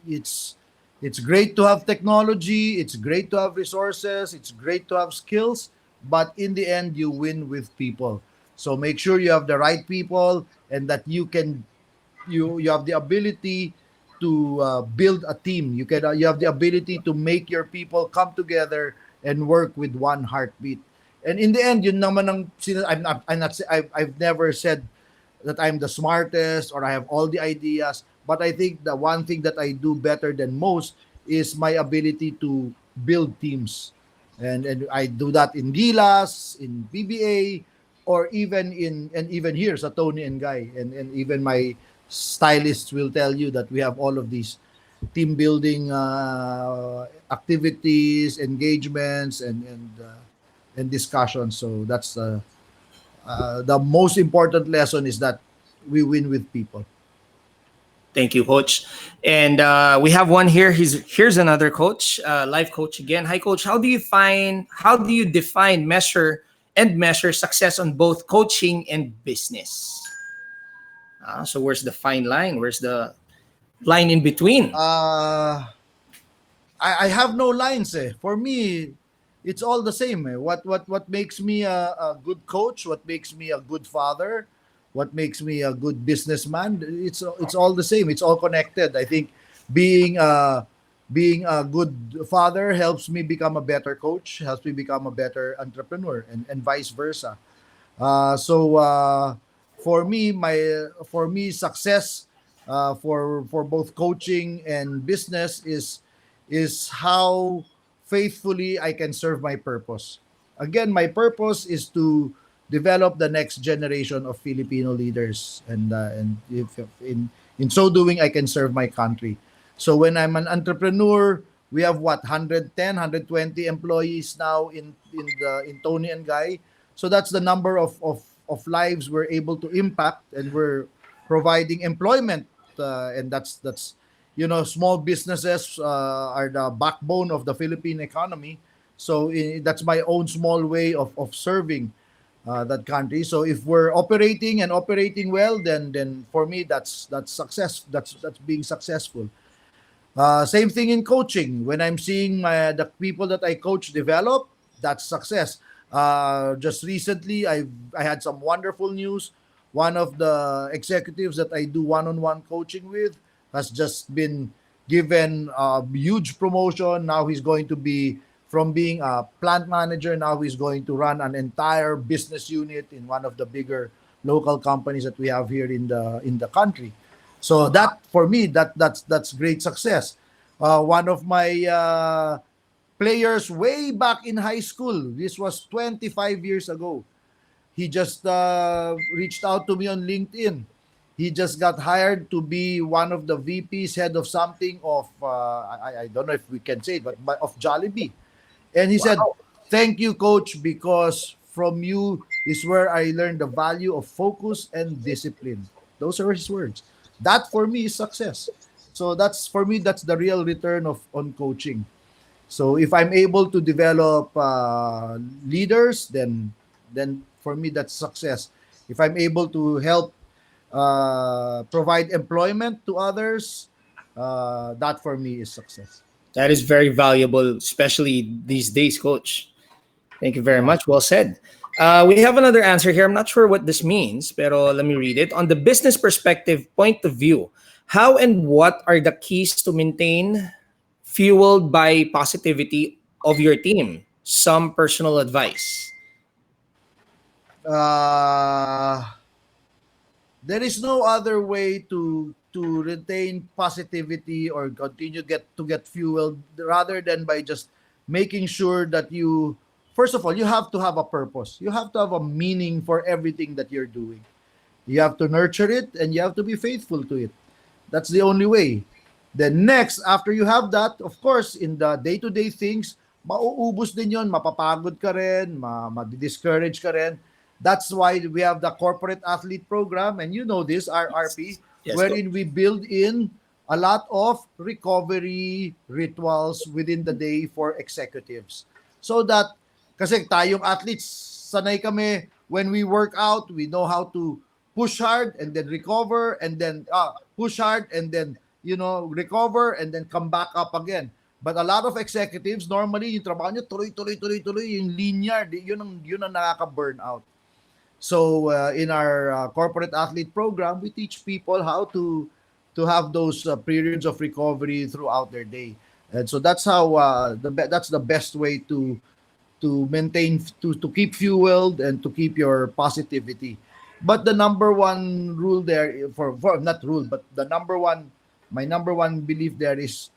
great to have technology, it's great to have resources, it's great to have skills, but in the end you win with people. So make sure you have the right people, and that you have the ability to build a team. You have the ability to make your people come together and work with one heartbeat. And in the end, yun naman I've never said that I'm the smartest or I have all the ideas. But I think the one thing that I do better than most is my ability to build teams. And I do that in Gilas, in PBA, or even here sa Tony and Guy. And even my stylists will tell you that we have all of these team building activities, engagements, and discussions. So that's the most important lesson, is that we win with people. Thank you, Coach. And we have one here. Here's another coach, life coach again. Hi, Coach. How do you define, measure success on both coaching and business? So where's the fine line? Where's the line in between? I have no lines. For me, it's all the same. What makes me a good coach? What makes me a good father? What makes me a good businessman? It's all the same. It's all connected. I think being a good father helps me become a better coach, helps me become a better entrepreneur, and vice versa. So for me, success for both coaching and business is how faithfully I can serve my purpose. Again, my purpose is to develop the next generation of Filipino leaders, and if in so doing, I can serve my country. So when I'm an entrepreneur, we have what, 110, 120 employees now in Tony and Guy. So that's the number of lives we're able to impact, and we're providing employment, and that's small businesses are the backbone of the Philippine economy. So that's my own small way of serving that country. So if we're operating well, then for me, that's success. That's being successful. Same thing in coaching. When I'm seeing the people that I coach develop, that's success. Just recently, I had some wonderful news. One of the executives that I do one-on-one coaching with has just been given a huge promotion. Now he's going to be, from being a plant manager, now he's going to run an entire business unit in one of the bigger local companies that we have here in the country. So that, for me, that's great success. One of my players way back in high school, this was 25 years ago. He just reached out to me on LinkedIn. He just got hired to be one of the VPs, head of something of I don't know if we can say it, but of Jollibee. And he said, Wow. "Thank you, coach, because from you is where I learned the value of focus and discipline." Those are his words. That for me is success. So that's, for me, that's the real return of on coaching. So if I'm able to develop leaders, then for me that's success. If I'm able to help provide employment to others, that for me is success. That is very valuable, especially these days, Coach. Thank you very Yeah. much. Well said. We have another answer here. I'm not sure what this means, pero let me read it. On the business perspective point of view, how and what are the keys to maintain fueled by positivity of your team? Some personal advice. Uh, there is no other way to retain positivity or continue get fueled, rather than by just making sure that you, first of all, you have to have a purpose. You have to have a meaning for everything that you're doing. You have to nurture it, and you have to be faithful to it. That's the only way. Then next, after you have that, of course, in the day-to-day things, mauubos din yon, mapapagod ka rin, ma-discourage ka rin. That's why we have the corporate athlete program, and you know this, RRP, Yes, Coach. wherein we build in a lot of recovery rituals within the day for executives. So that, kasi tayong athletes, sanay kami when we work out, we know how to push hard and then recover, and then push hard and then recover and then come back up again. But a lot of executives, normally yung trabaho nyo tuloy, yung linear, yun ang nakaka-burnout. So in our corporate athlete program, we teach people how to have those periods of recovery throughout their day. And so that's how that's the best way to maintain, to keep fueled and to keep your positivity. But the number one rule there, for not rule, but the number one, my number one belief there is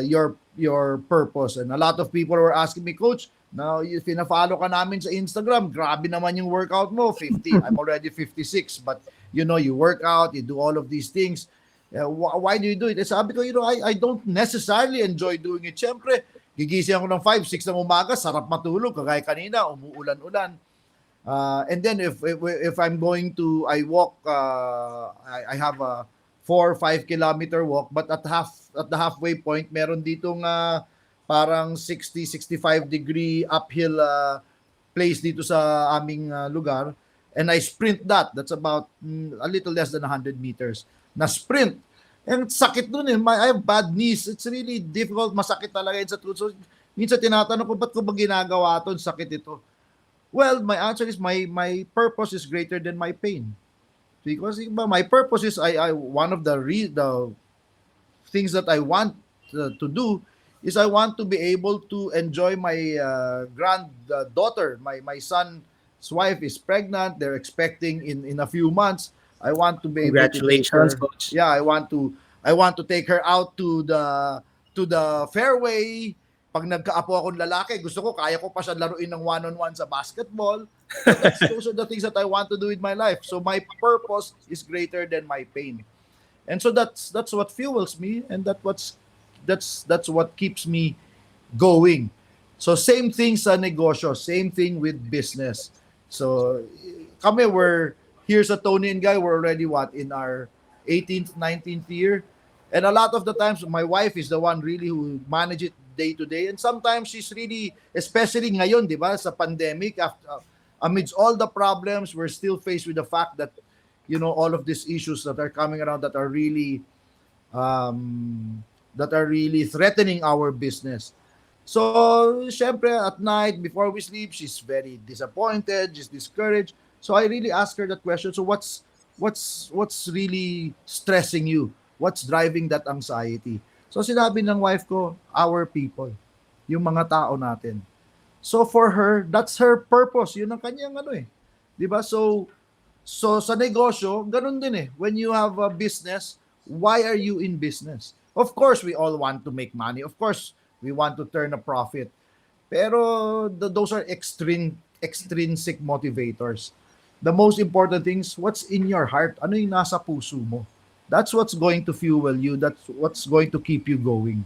your purpose. And a lot of people were asking me, Coach, now if pina-follow ka namin sa Instagram, grabe naman yung workout mo, 50. I'm already 56, but you work out, you do all of these things. Why do you do it? Eh, sabi ko, I don't necessarily enjoy doing it. Siyempre, gigising ako ng 5, 6 ng umaga, sarap matulog, kagaya kanina, umuulan-ulan. And then if I'm going to, I walk, I have a 4 or 5 kilometer walk, but at the halfway point, meron ditong parang 60-65 degree uphill place dito sa aming lugar. And I sprint that. That's about a little less than 100 meters. Na sprint. And sakit dun eh. I have bad knees. It's really difficult. Masakit talaga yun sa tuhod. So, minsan tinatanong ko, ba't ko ba ginagawa ito? Sakit ito. Well, my answer is my purpose is greater than my pain. Because my purpose is, I one of the things that I want to do is I want to be able to enjoy my granddaughter. My son's wife is pregnant. They're expecting in a few months. I want to be able to take her. Congratulations, Coach. Yeah, I want to take her out to the fairway. Pag nagkaapo akong lalaki, gusto ko, kaya ko pa siya laruin ng one-on-one sa basketball. Those are the things that I want to do with my life. So my purpose is greater than my pain. And so that's what fuels me, and that's what keeps me going. So same thing sa negosyo, same thing with business. So kami, we're here sa Tony and Guy, we're already in our 18th, 19th year. And a lot of the times, my wife is the one really who manage it day to day. And sometimes she's really, especially ngayon, di ba, sa pandemic, amidst all the problems, we're still faced with the fact that, all of these issues that are coming around that are really threatening our business. So, syempre, at night, before we sleep, she's very disappointed, she's discouraged. So I really ask her that question. So what's really stressing you? What's driving that anxiety? So sinabi ng wife ko, our people, yung mga tao natin. So for her, that's her purpose. Yun ang kanyang di ba? So sa negosyo, ganun din eh. When you have a business, why are you in business? Of course, we all want to make money. Of course, we want to turn a profit. Pero those are extrinsic motivators. The most important thing is what's in your heart. Ano yung nasa puso mo? That's what's going to fuel you. That's what's going to keep you going.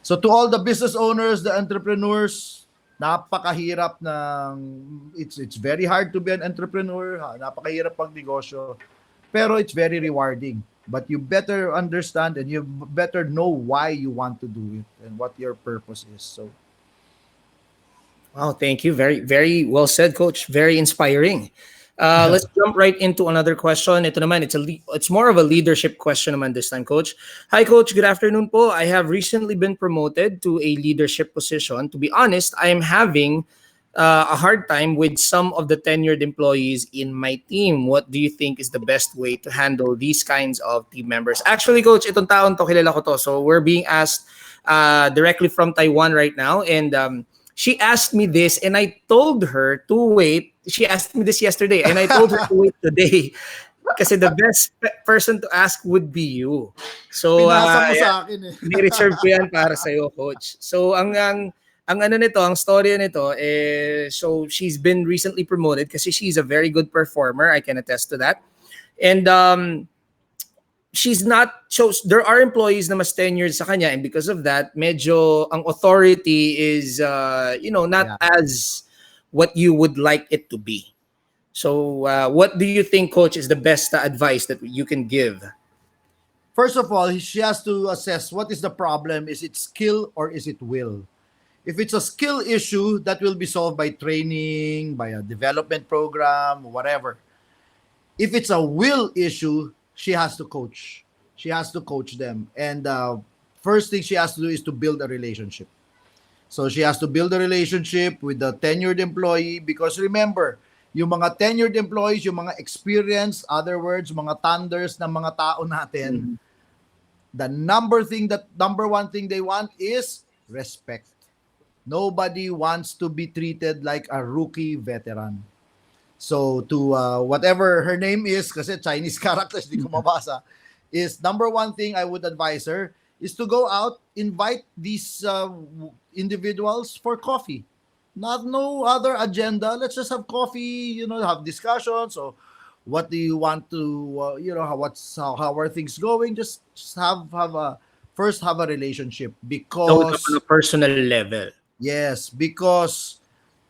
So to all the business owners, the entrepreneurs, napakahirap it's very hard to be an entrepreneur. Napakahirap pag negosyo. Pero it's very rewarding. But you better understand and you better know why you want to do it and what your purpose is. So, wow, thank you. Very, very well said, Coach. Very inspiring. Let's jump right into another question. Ito naman, it's more of a leadership question naman this time, Coach. Hi, Coach. Good afternoon po. I have recently been promoted to a leadership position. To be honest, I am having a hard time with some of the tenured employees in my team. What do you think is the best way to handle these kinds of team members? Actually, Coach, itong taon to, kilala ko to. So we're being asked directly from Taiwan right now. And she asked me this and I told her to wait. She asked me this yesterday and I told her to wait today kasi the best person to ask would be you. So, pinasa mo sa akin eh. ni-reserve ko yan para sa'yo, Coach. So, ang storya nito, so she's been recently promoted kasi she's a very good performer. I can attest to that. And she's not, so there are employees na mas tenured sa kanya, and because of that, medyo ang authority is, not as what you would like it to be. So what do you think, Coach, is the best advice that you can give? First of all, she has to assess what is the problem. Is it skill or is it will? If it's a skill issue, that will be solved by training, by a development program, whatever. If it's a will issue, she has to coach. She has to coach them. And first thing she has to do is to build a relationship. So she has to build a relationship with the tenured employee, because remember, yung mga tenured employees, yung mga experienced, other words, mga thunders ng mga tao natin, Mhm. the number one thing they want is respect. Nobody wants to be treated like a rookie veteran. So to whatever her name is, kasi Chinese characters, di ko mabasa, is number one thing I would advise her is to go out, invite these individuals for coffee. Not no other agenda. Let's just have coffee, have discussions. So what do you want to, how are things going? Just have a first have a relationship, Know them on a because personal level. yes, because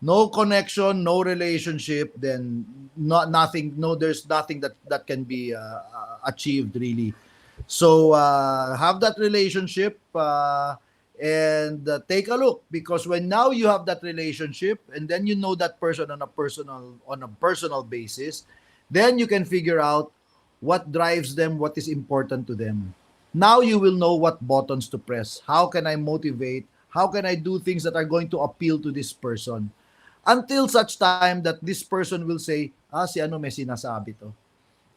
no connection, no relationship, then nothing. No, there's nothing that can be achieved really. So have that relationship, and take a look, because when now you have that relationship, and then you know that person on a personal basis, then you can figure out what drives them, what is important to them. Now you will know what buttons to press. How can I motivate? How can I do things that are going to appeal to this person? Until such time that this person will say, si ano may sinasabi to.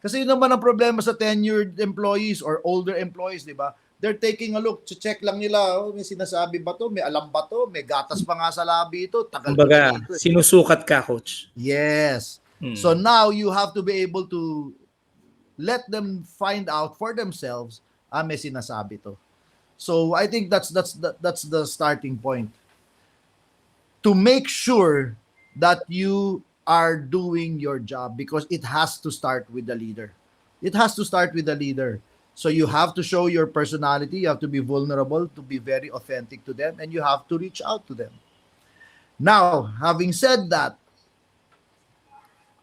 Kasi yun naman ang problema sa tenured employees or older employees, di ba? They're taking a look, check lang nila, may sinasabi ba to, may alam ba to, may gatas pa nga sa labi ito, tagal ko na Kumbaga, dito. sinusukat ka, coach. Yes. Mm. So now you have to be able to let them find out for themselves, may sinasabi to. So I think that's the starting point. To make sure that you are doing your job, because it has to start with the leader. It has to start with the leader. So you have to show your personality, you have to be vulnerable, to be very authentic to them, and you have to reach out to them. Now, having said that,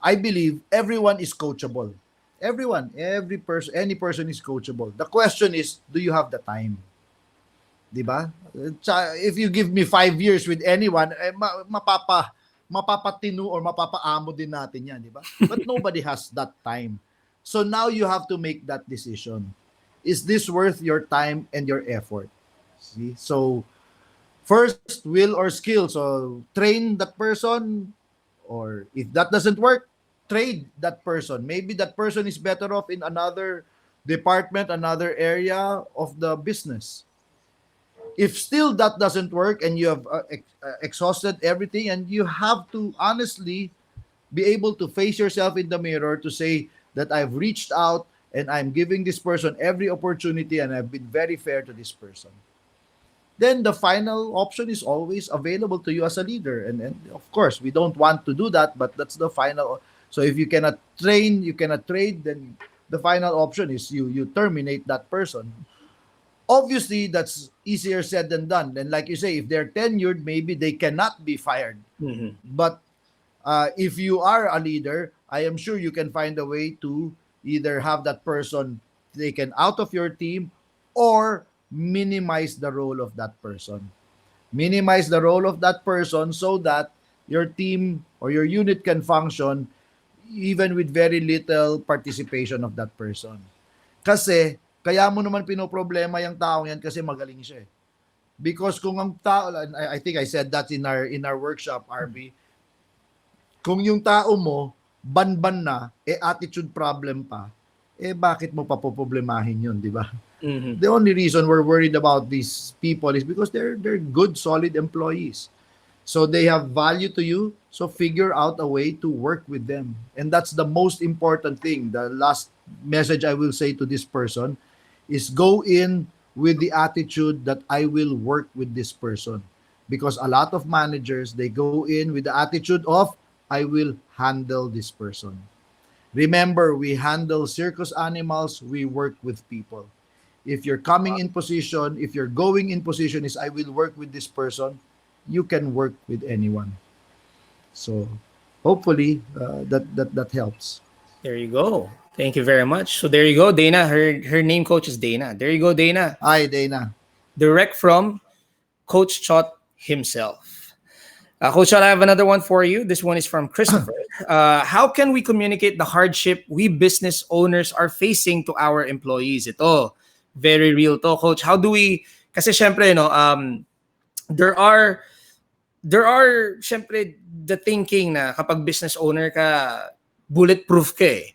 I believe everyone is coachable. Everyone, every person, any person is coachable. The question is, do you have the time? Diba? If you give me 5 years with anyone, mapapatinu or mapapaamo din natin yan, di ba? But nobody has that time. So now you have to make that decision. Is this worth your time and your effort? See? So first, will or skill. So train that person, or if that doesn't work, trade that person. Maybe that person is better off in another department, another area of the business. If still that doesn't work and you have exhausted everything, and you have to honestly be able to face yourself in the mirror to say that I've reached out and I'm giving this person every opportunity and I've been very fair to this person, then the final option is always available to you as a leader. And of course, we don't want to do that, but that's the final. So if you cannot train, you cannot trade, then the final option is you terminate that person. Obviously, that's easier said than done. And like you say, if they're tenured, maybe they cannot be fired. Mhm. But if you are a leader, I am sure you can find a way to either have that person taken out of your team, or minimize the role of that person. Minimize the role of that person so that your team or your unit can function even with very little participation of that person. Kasi, kaya mo naman pinoproblema yung taong yan kasi magaling siya eh. Because kung ang tao, I think I said that in our workshop, RB, kung yung tao mo, ban-ban na, attitude problem pa, bakit mo papoproblemahin yun, di ba? Mhm. The only reason we're worried about these people is because they're good, solid employees. So they have value to you. So figure out a way to work with them. And that's the most important thing. The last message I will say to this person is go in with the attitude that I will work with this person. Because a lot of managers, they go in with the attitude of I will handle this person. Remember, we handle circus animals, we work with people. If you're coming in position, if you're going in position is I will work with this person, you can work with anyone. So hopefully that helps. There you go. Thank you very much. So there you go, Dana. Her name, coach, is Dana. There you go, Dana. Hi, Dana. Direct from Coach Chot himself. Coach, I have another one for you. This one is from Christopher. How can we communicate the hardship we business owners are facing to our employees? Ito, very real to, Coach. How do we, kasi syempre, there are syempre the thinking na kapag business owner ka, bulletproof ka eh.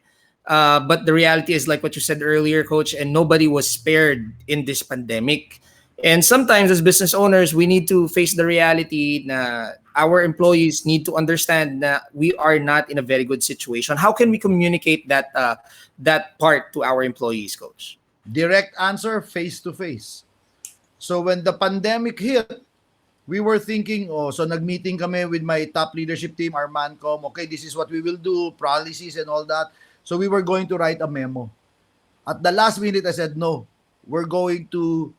But the reality is like what you said earlier, Coach, and nobody was spared in this pandemic. And sometimes as business owners, we need to face the reality na our employees need to understand that we are not in a very good situation. How can we communicate that part to our employees, Coach? Direct answer, face to face. So when the pandemic hit, we were thinking, so nag-meeting kami with my top leadership team, our Mancom. Okay, this is what we will do, policies and all that. So we were going to write a memo. At the last minute, I said, no, we're going to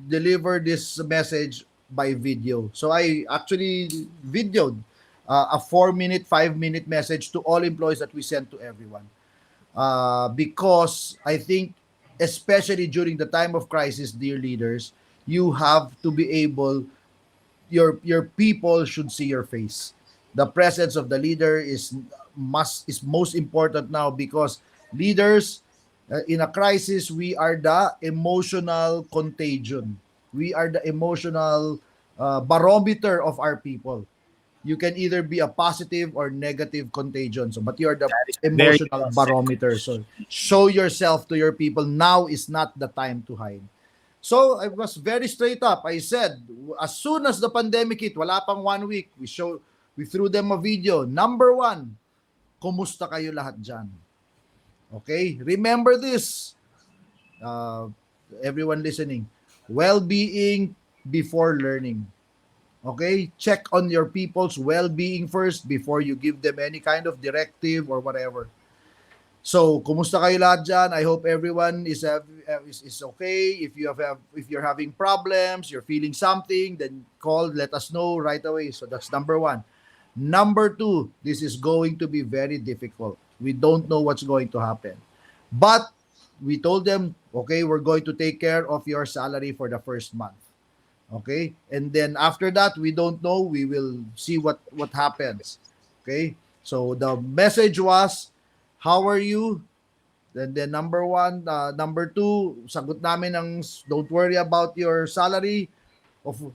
deliver this message by video. So I actually videoed a 4-minute, 5-minute message to all employees that we sent to everyone. Because I think, especially during the time of crisis, dear leaders, you have to be able, your people should see your face. The presence of the leader is most important now, because leaders, in a crisis, we are the emotional contagion. We are the emotional barometer of our people. You can either be a positive or negative contagion. So, but you are the That is very emotional well said, barometer. Coach. So, show yourself to your people. Now is not the time to hide. So, I was very straight up. I said, as soon as the pandemic hit, wala pang 1 week, we threw them a video. Number one, kumusta kayo lahat dyan? Okay? Remember this, uh, everyone listening. Well-being before learning. Okay? Check on your people's well-being first before you give them any kind of directive or whatever. So, kumusta kayo lahat dyan? I hope everyone is okay. If you're having problems, you're feeling something, then call, let us know right away. So that's number one. Number two, this is going to be very difficult. We don't know what's going to happen. But we told them, okay, we're going to take care of your salary for the first month. Okay? And then after that, we don't know. We will see what happens. Okay? So the message was, how are you? Then number one, number two, sagot namin ng don't worry about your salary.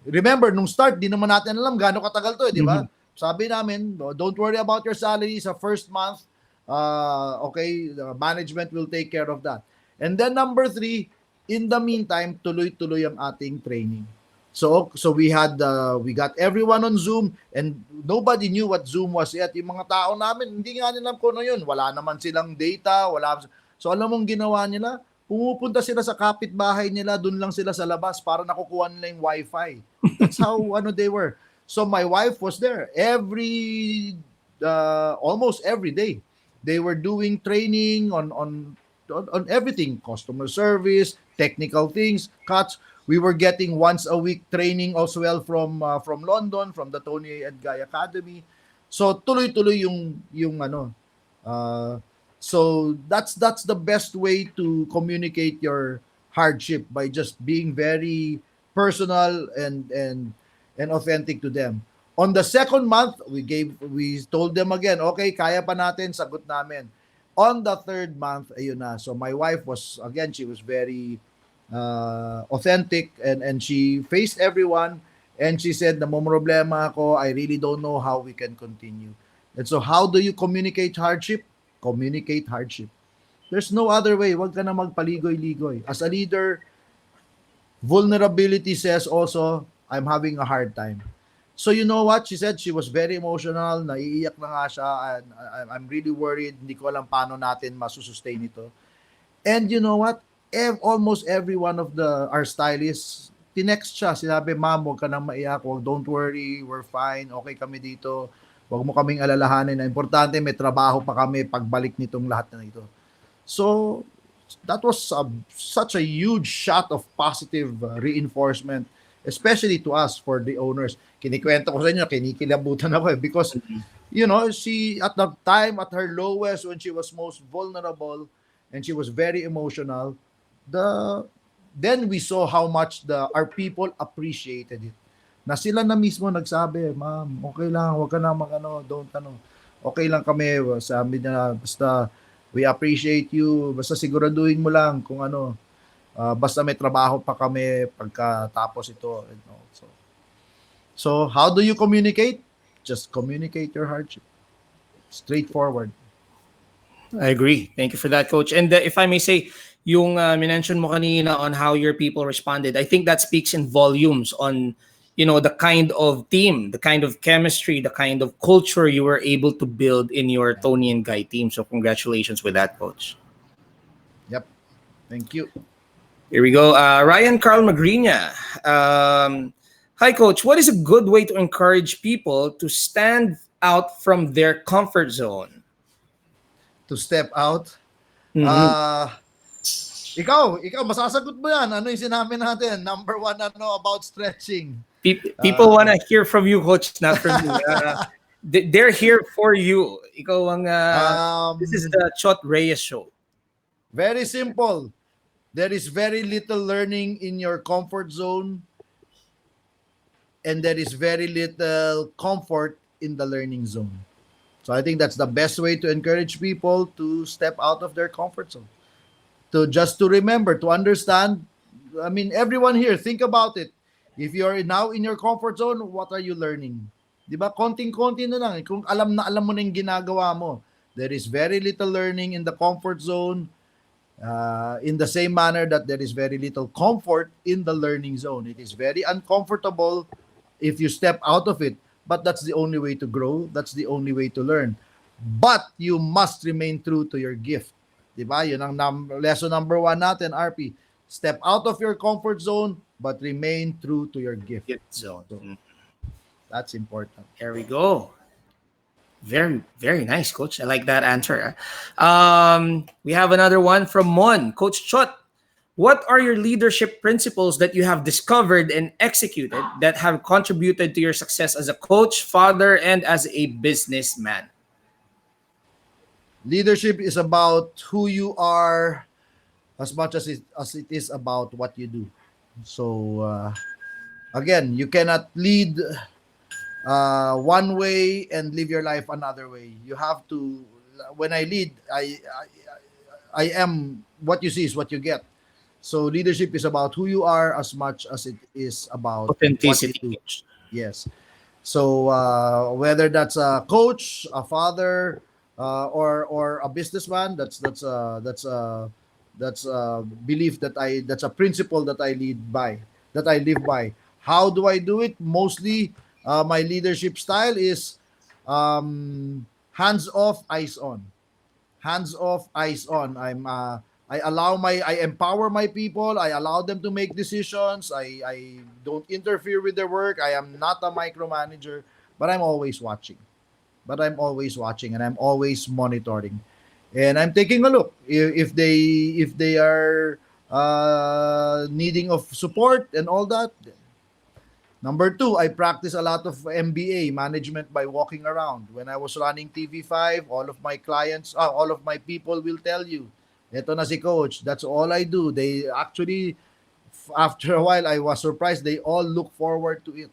Remember, nung start, di naman natin alam gaano katagal to, di ba? Mhm. Sabi namin, don't worry about your salary sa first month. Okay, the management will take care of that. And then number three, in the meantime, tuloy-tuloy ang ating training. So we got everyone on Zoom, and nobody knew what Zoom was yet. Yung mga tao namin, hindi nga nila kung ano yun. Wala naman silang data, So alam mong ginawa nila? Pumupunta sila sa kapitbahay nila, dun lang sila sa labas para nakukuha nila yung wifi. That's how they were. So my wife was there almost every day. They were doing training on everything, customer service, technical things, cuts. We were getting once a week training as well from London, from the Tony and Guy Academy. So tuloy-tuloy yung so that's the best way to communicate your hardship, by just being very personal and authentic to them. On the second month, we told them again, okay, kaya pa natin, sagot namin. On the third month, ayun na. So my wife she was very authentic, and she faced everyone, and she said, namomroblema ako, I really don't know how we can continue. And so how do you communicate hardship? Communicate hardship. There's no other way. Huwag ka na magpaligoy-ligoy. As a leader, vulnerability says also, I'm having a hard time. So you know what? She said she was very emotional, naiiyak na nga siya, and I'm really worried, hindi ko alam paano natin masusustain ito. And you know what? Almost every one of our stylists, tinext siya, sinabi, ma'am, huwag ka nang maiyak, don't worry, we're fine, okay kami dito, huwag mo kaming alalahanin, na importante may trabaho pa kami pagbalik nitong lahat na ito. So, that was such a huge shot of positive reinforcement, especially to us, for the owners. Kinikwento ko sa inyo, kinikilabutan ako because, she, at the time, at her lowest, when she was most vulnerable, and she was very emotional, then we saw how much our people appreciated it. na sila na mismo nagsabi, ma'am, okay lang, wag ka na don't okay lang kami, sabi niya, basta we appreciate you, basta siguraduhin mo lang kung basta may trabaho pa kami pagkatapos ito. So how do you communicate? Just communicate your hardship. Straightforward. I agree. Thank you for that, Coach. And if I may say, yung minention mo kanina on how your people responded, I think that speaks in volumes on, the kind of team, the kind of chemistry, the kind of culture you were able to build in your Tony and Guy team. So congratulations with that, Coach. Yep. Thank you. Here we go. Ryan Carl Magriña. Hi, Coach. What is a good way to encourage people to stand out from their comfort zone? To step out. Mhm. Ikaw, masasagot mo yan. Ano yung sinabi natin? Number one, about stretching. People want to hear from you, Coach, not from you. They're here for you. Ikaw ang, this is the Chot Reyes show. Very simple. There is very little learning in your comfort zone, and there is very little comfort in the learning zone. So I think that's the best way to encourage people to step out of their comfort zone. To remember, to understand. I mean, everyone here, think about it. If you're now in your comfort zone, what are you learning? Di ba? Konting-konti na lang. Kung alam mo na yung ginagawa mo. There is very little learning in the comfort zone. In the same manner that there is very little comfort in the learning zone. It is very uncomfortable if you step out of it. But that's the only way to grow. That's the only way to learn. But you must remain true to your gift. Diba? Yun ang lesson number 1 natin, RP. Step out of your comfort zone, but remain true to your gift. Zone. So, that's important. There we go. Very, very nice, Coach. I like that answer. We have another one from Mon. Coach Chot, what are your leadership principles that you have discovered and executed that have contributed to your success as a coach, father, and as a businessman? Leadership is about who you are as much as it is about what you do. So, again, you cannot lead one way and live your life another way. You have to, when I lead, I am, what you see is what you get. So leadership is about who you are as much as it is about Authenticity. what you do. Yes. So whether that's a coach, a father, or a businessman, that's a belief that's a principle that I live by. How do I do it? Mostly, my leadership style is hands off, eyes on. Hands off, eyes on. I empower my people. I allow them to make decisions. I don't interfere with their work. I am not a micromanager, but I'm always watching. And I'm always monitoring. And I'm taking a look if they are needing of support and all that. Number 2, I practice a lot of MBA, management by walking around. When I was running TV5, all of my clients, all of my people will tell you, eto na si Coach, that's all I do. They actually, after a while, I was surprised. They all look forward to it.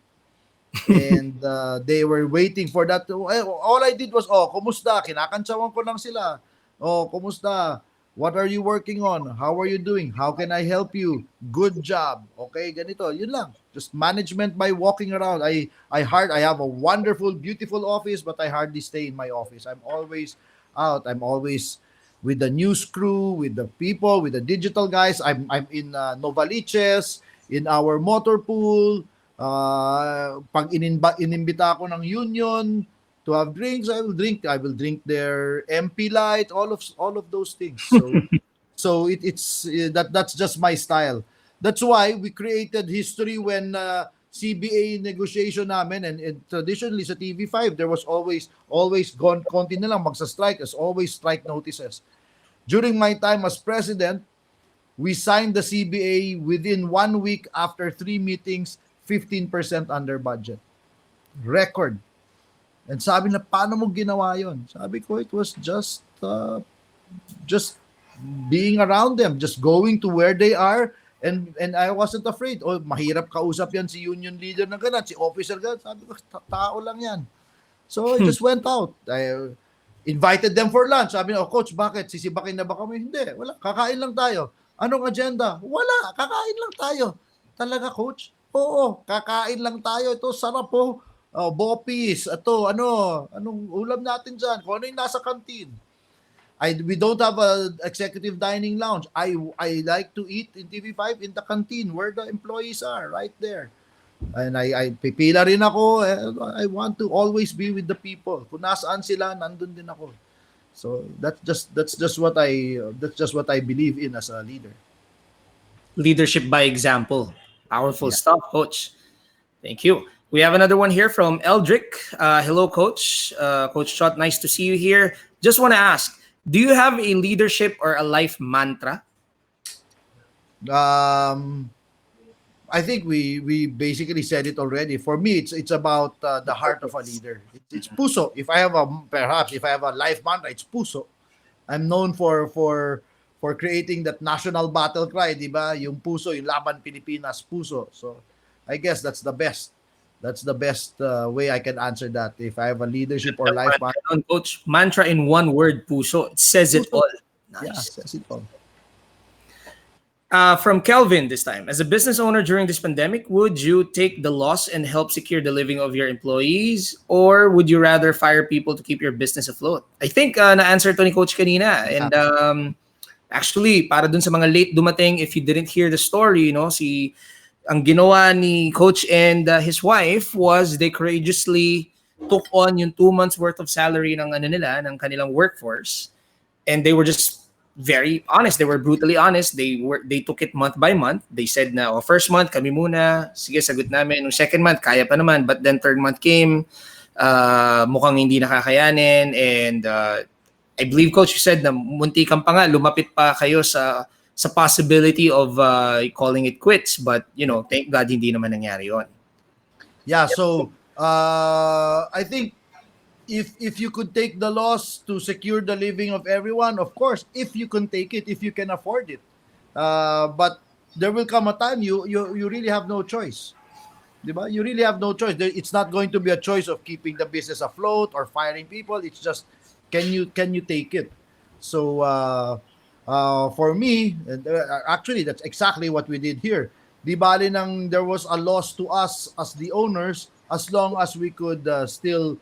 And they were waiting for that. All I did was, kumusta? Kinakantsawan ko lang sila. Kumusta? What are you working on? How are you doing? How can I help you? Good job. Okay, ganito. Yun lang. Just management by walking around. I have a wonderful, beautiful office, but I hardly stay in my office. I'm always out. I'm always with the news crew, with the people, with the digital guys. I'm in Novaliches, in our motor pool. Pag inimbita ako ng union to have drinks, I will drink their MP Light, all of those things. So it's that's just my style. That's why we created history when CBA negotiation namin, and traditionally sa TV5 there was always konti na lang magsa-strike, as always strike notices. During my time as president, we signed the CBA within 1 week after 3 meetings, 15% under budget. Record. And sabi na, paano mo ginawa yon? Sabi ko, it was just being around them, just going to where they are And I wasn't afraid. Oh, mahirap kausap yan si union leader na ganun, si officer ganun. Sabi ko, tao lang yan. So I just went out. I invited them for lunch. Sabi niya, oh coach, bakit? Sisibakin na ba kami? Hindi, wala. Kakain lang tayo. Anong agenda? Wala. Kakain lang tayo. Talaga coach? Oo, kakain lang tayo. Ito, sarap po. Oh, bopis. Ito, anong ulam natin dyan? Kung ano yung nasa canteen. We don't have a executive dining lounge. I like to eat in TV5 in the canteen where the employees are, right there. And I pipila rin ako. I want to always be with the people. Kung nasaan sila, nandun din ako. So that's just what I believe in as a leader. Leadership by example. Powerful stuff, Coach. Thank you. We have another one here from Eldrick. Hello, Coach. Coach Chot, nice to see you here. Just want to ask, do you have a leadership or a life mantra? I think we basically said it already. For me, it's about the heart of a leader. It's puso. If I have a life mantra, it's puso. I'm known for creating that national battle cry, di ba? Yung puso, yung laban Pilipinas, puso. So I guess that's the best. That's the best way I can answer that. If I have a leadership or life mantra. Coach, mantra in one word, puso. It says it all. Nice. Yeah, says it all. From Kelvin this time. As a business owner during this pandemic, would you take the loss and help secure the living of your employees? Or would you rather fire people to keep your business afloat? I think na-answer to ni Coach kanina. And actually, para dun sa mga late dumating, if you didn't hear the story, ang ginawa ni Coach and his wife was they courageously took on yung 2 months worth of salary ng ng kanilang workforce, and they were just very honest. They were brutally honest. They took it month by month. They said na, first month kami muna, sige sagot namin. Nung second month kaya pa naman, but then third month came, mukhang hindi nakakayanin, and I believe Coach you said na munti kang pa nga lumapit pa kayo sa possibility of calling it quits, but thank God hindi naman nangyari yon. Yeah, so I think if you could take the loss to secure the living of everyone, of course, if you can take it, if you can afford it, but there will come a time you really have no choice, diba? You really have no choice. It's not going to be a choice of keeping the business afloat or firing people. It's just can you take it? So for me, actually, that's exactly what we did here. Di bali nang there was a loss to us as the owners, as long as we could still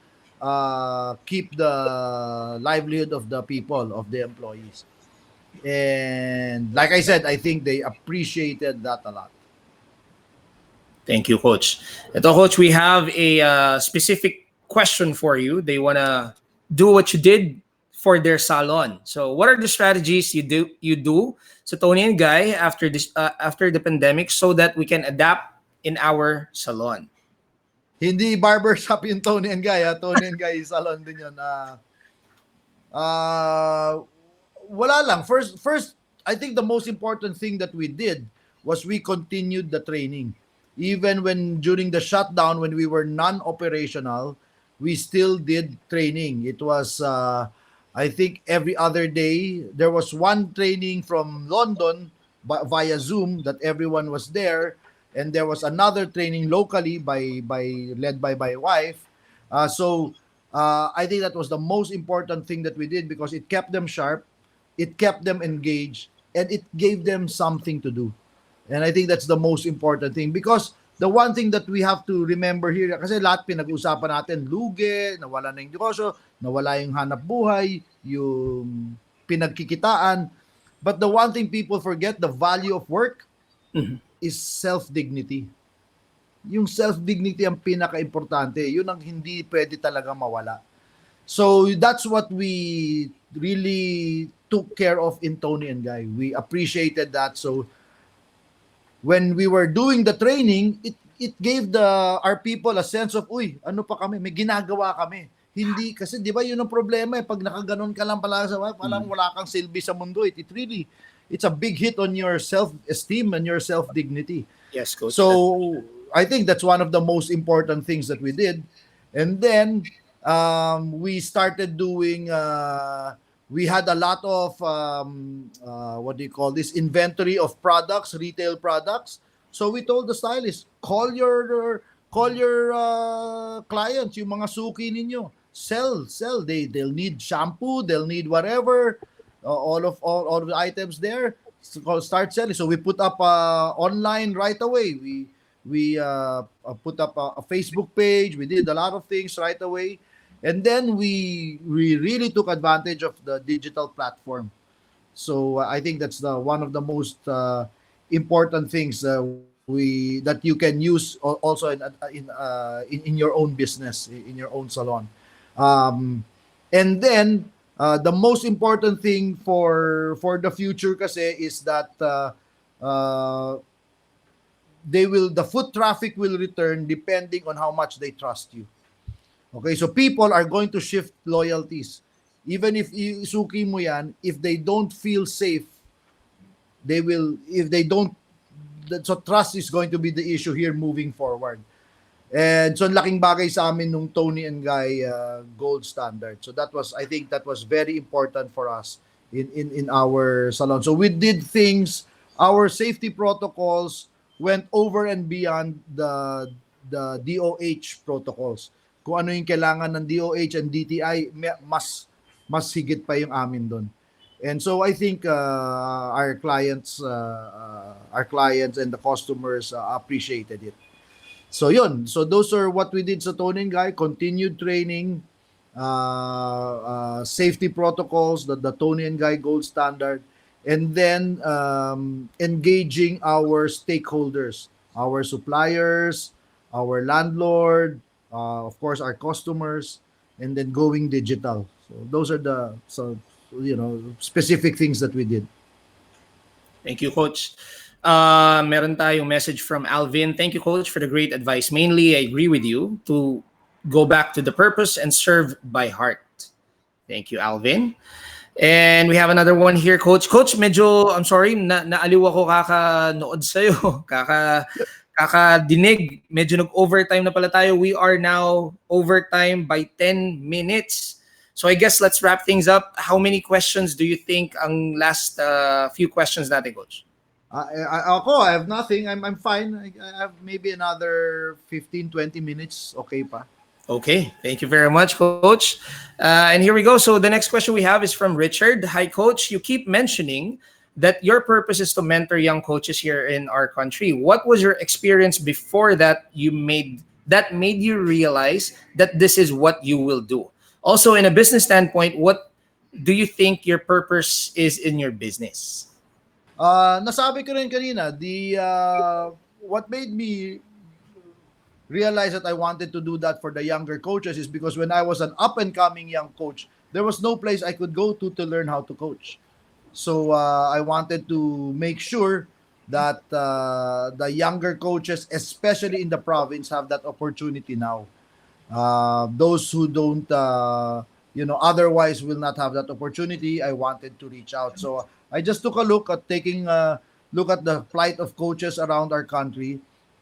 keep the livelihood of the people, of the employees. And like I said, I think they appreciated that a lot. Thank you, Coach. Ito, Coach, we have a specific question for you. They want to do what you did for their salon. So what are the strategies you do sa Tony and Guy after the pandemic so that we can adapt in our salon? Hindi barbershop yung Tony and Guy. Tony and Guy salon din yun. Wala lang. First, I think the most important thing that we did was we continued the training. Even during the shutdown, when we were non-operational, we still did training. It was I think every other day. There was one training from London via Zoom that everyone was there, and there was another training locally led by my wife. So I think that was the most important thing that we did, because it kept them sharp, it kept them engaged, and it gave them something to do. And I think that's the most important thing, because the one thing that we have to remember here, kasi lahat pinag-usapan natin, lugi, nawala na yung negosyo, nawala yung hanap buhay, yung pinagkikitaan. But the one thing people forget, the value of work, is self-dignity. Yung self-dignity ang pinaka-importante. Yun ang hindi pwede talaga mawala. So that's what we really took care of in Tony and Guy. We appreciated that. So when we were doing the training, it gave our people a sense of, uy, ano pa kami, may ginagawa kami. Hindi, kasi di ba yun ang problema pag nakaganon ka lang pala sa parang wala kang silbi sa mundo. It's a big hit on your self-esteem and your self-dignity. Yes, Coach. So I think that's one of the most important things that we did. And then we started doing We had a lot of what do you call this, inventory of products, retail products. So we told the stylist, call your clients, yung mga suki ninyo, sell. They'll need shampoo, they'll need whatever, all the items there. So start selling. So we put up online right away. We put up a Facebook page. We did a lot of things right away, and then we really took advantage of the digital platform. So I think that's the one of the most important things we that you can use also in your own business, in your own salon. Um, and then the most important thing for the future kasi is that uh, the foot traffic will return depending on how much they trust you. Okay, so people are going to shift loyalties. Even if isuki mo yan, if they don't feel safe, they will, if they don't, so trust is going to be the issue here moving forward. And so laking bagay sa amin nung Tony and Guy gold standard. So that was, I think that was very important for us in our salon. So we did things, our safety protocols went over and beyond the DOH protocols. Kung ano yung kailangan ng DOH and DTI, mas higit pa yung amin doon. And so I think our clients and the customers appreciated it. So yun. So those are what we did sa Tony and Guy. Continued training, safety protocols, the Tony and Guy gold standard, and then engaging our stakeholders, our suppliers, our landlord, of course our customers, and then going digital. So those are the specific things that we did. Thank you, Coach. Meron tayong message from Alvin. Thank you, Coach, for the great advice. Mainly, I agree with you to go back to the purpose and serve by heart. Thank you, Alvin. And we have another one here, Coach. Coach, medyo, I'm sorry, naaliw ako kakanood sa'yo. Kakadinig. Medyo nag-overtime na pala tayo. We are now overtime by 10 minutes. So I guess let's wrap things up. How many questions do you think ang last few questions natin, Coach? I have nothing. I'm fine. I have maybe another 15-20 minutes. Okay pa. Okay. Thank you very much, Coach. And here we go. So the next question we have is from Richard. Hi, Coach. You keep mentioning that your purpose is to mentor young coaches here in our country. What was your experience before that made you realize that this is what you will do? Also, in a business standpoint, what do you think your purpose is in your business? Nasabi ko rin kanina, what made me realize that I wanted to do that for the younger coaches is because when I was an up-and-coming young coach, there was no place I could go to learn how to coach. So I wanted to make sure that the younger coaches, especially in the province, have that opportunity now. Those who don't, otherwise will not have that opportunity, I wanted to reach out. So I just took a look at the plight of coaches around our country,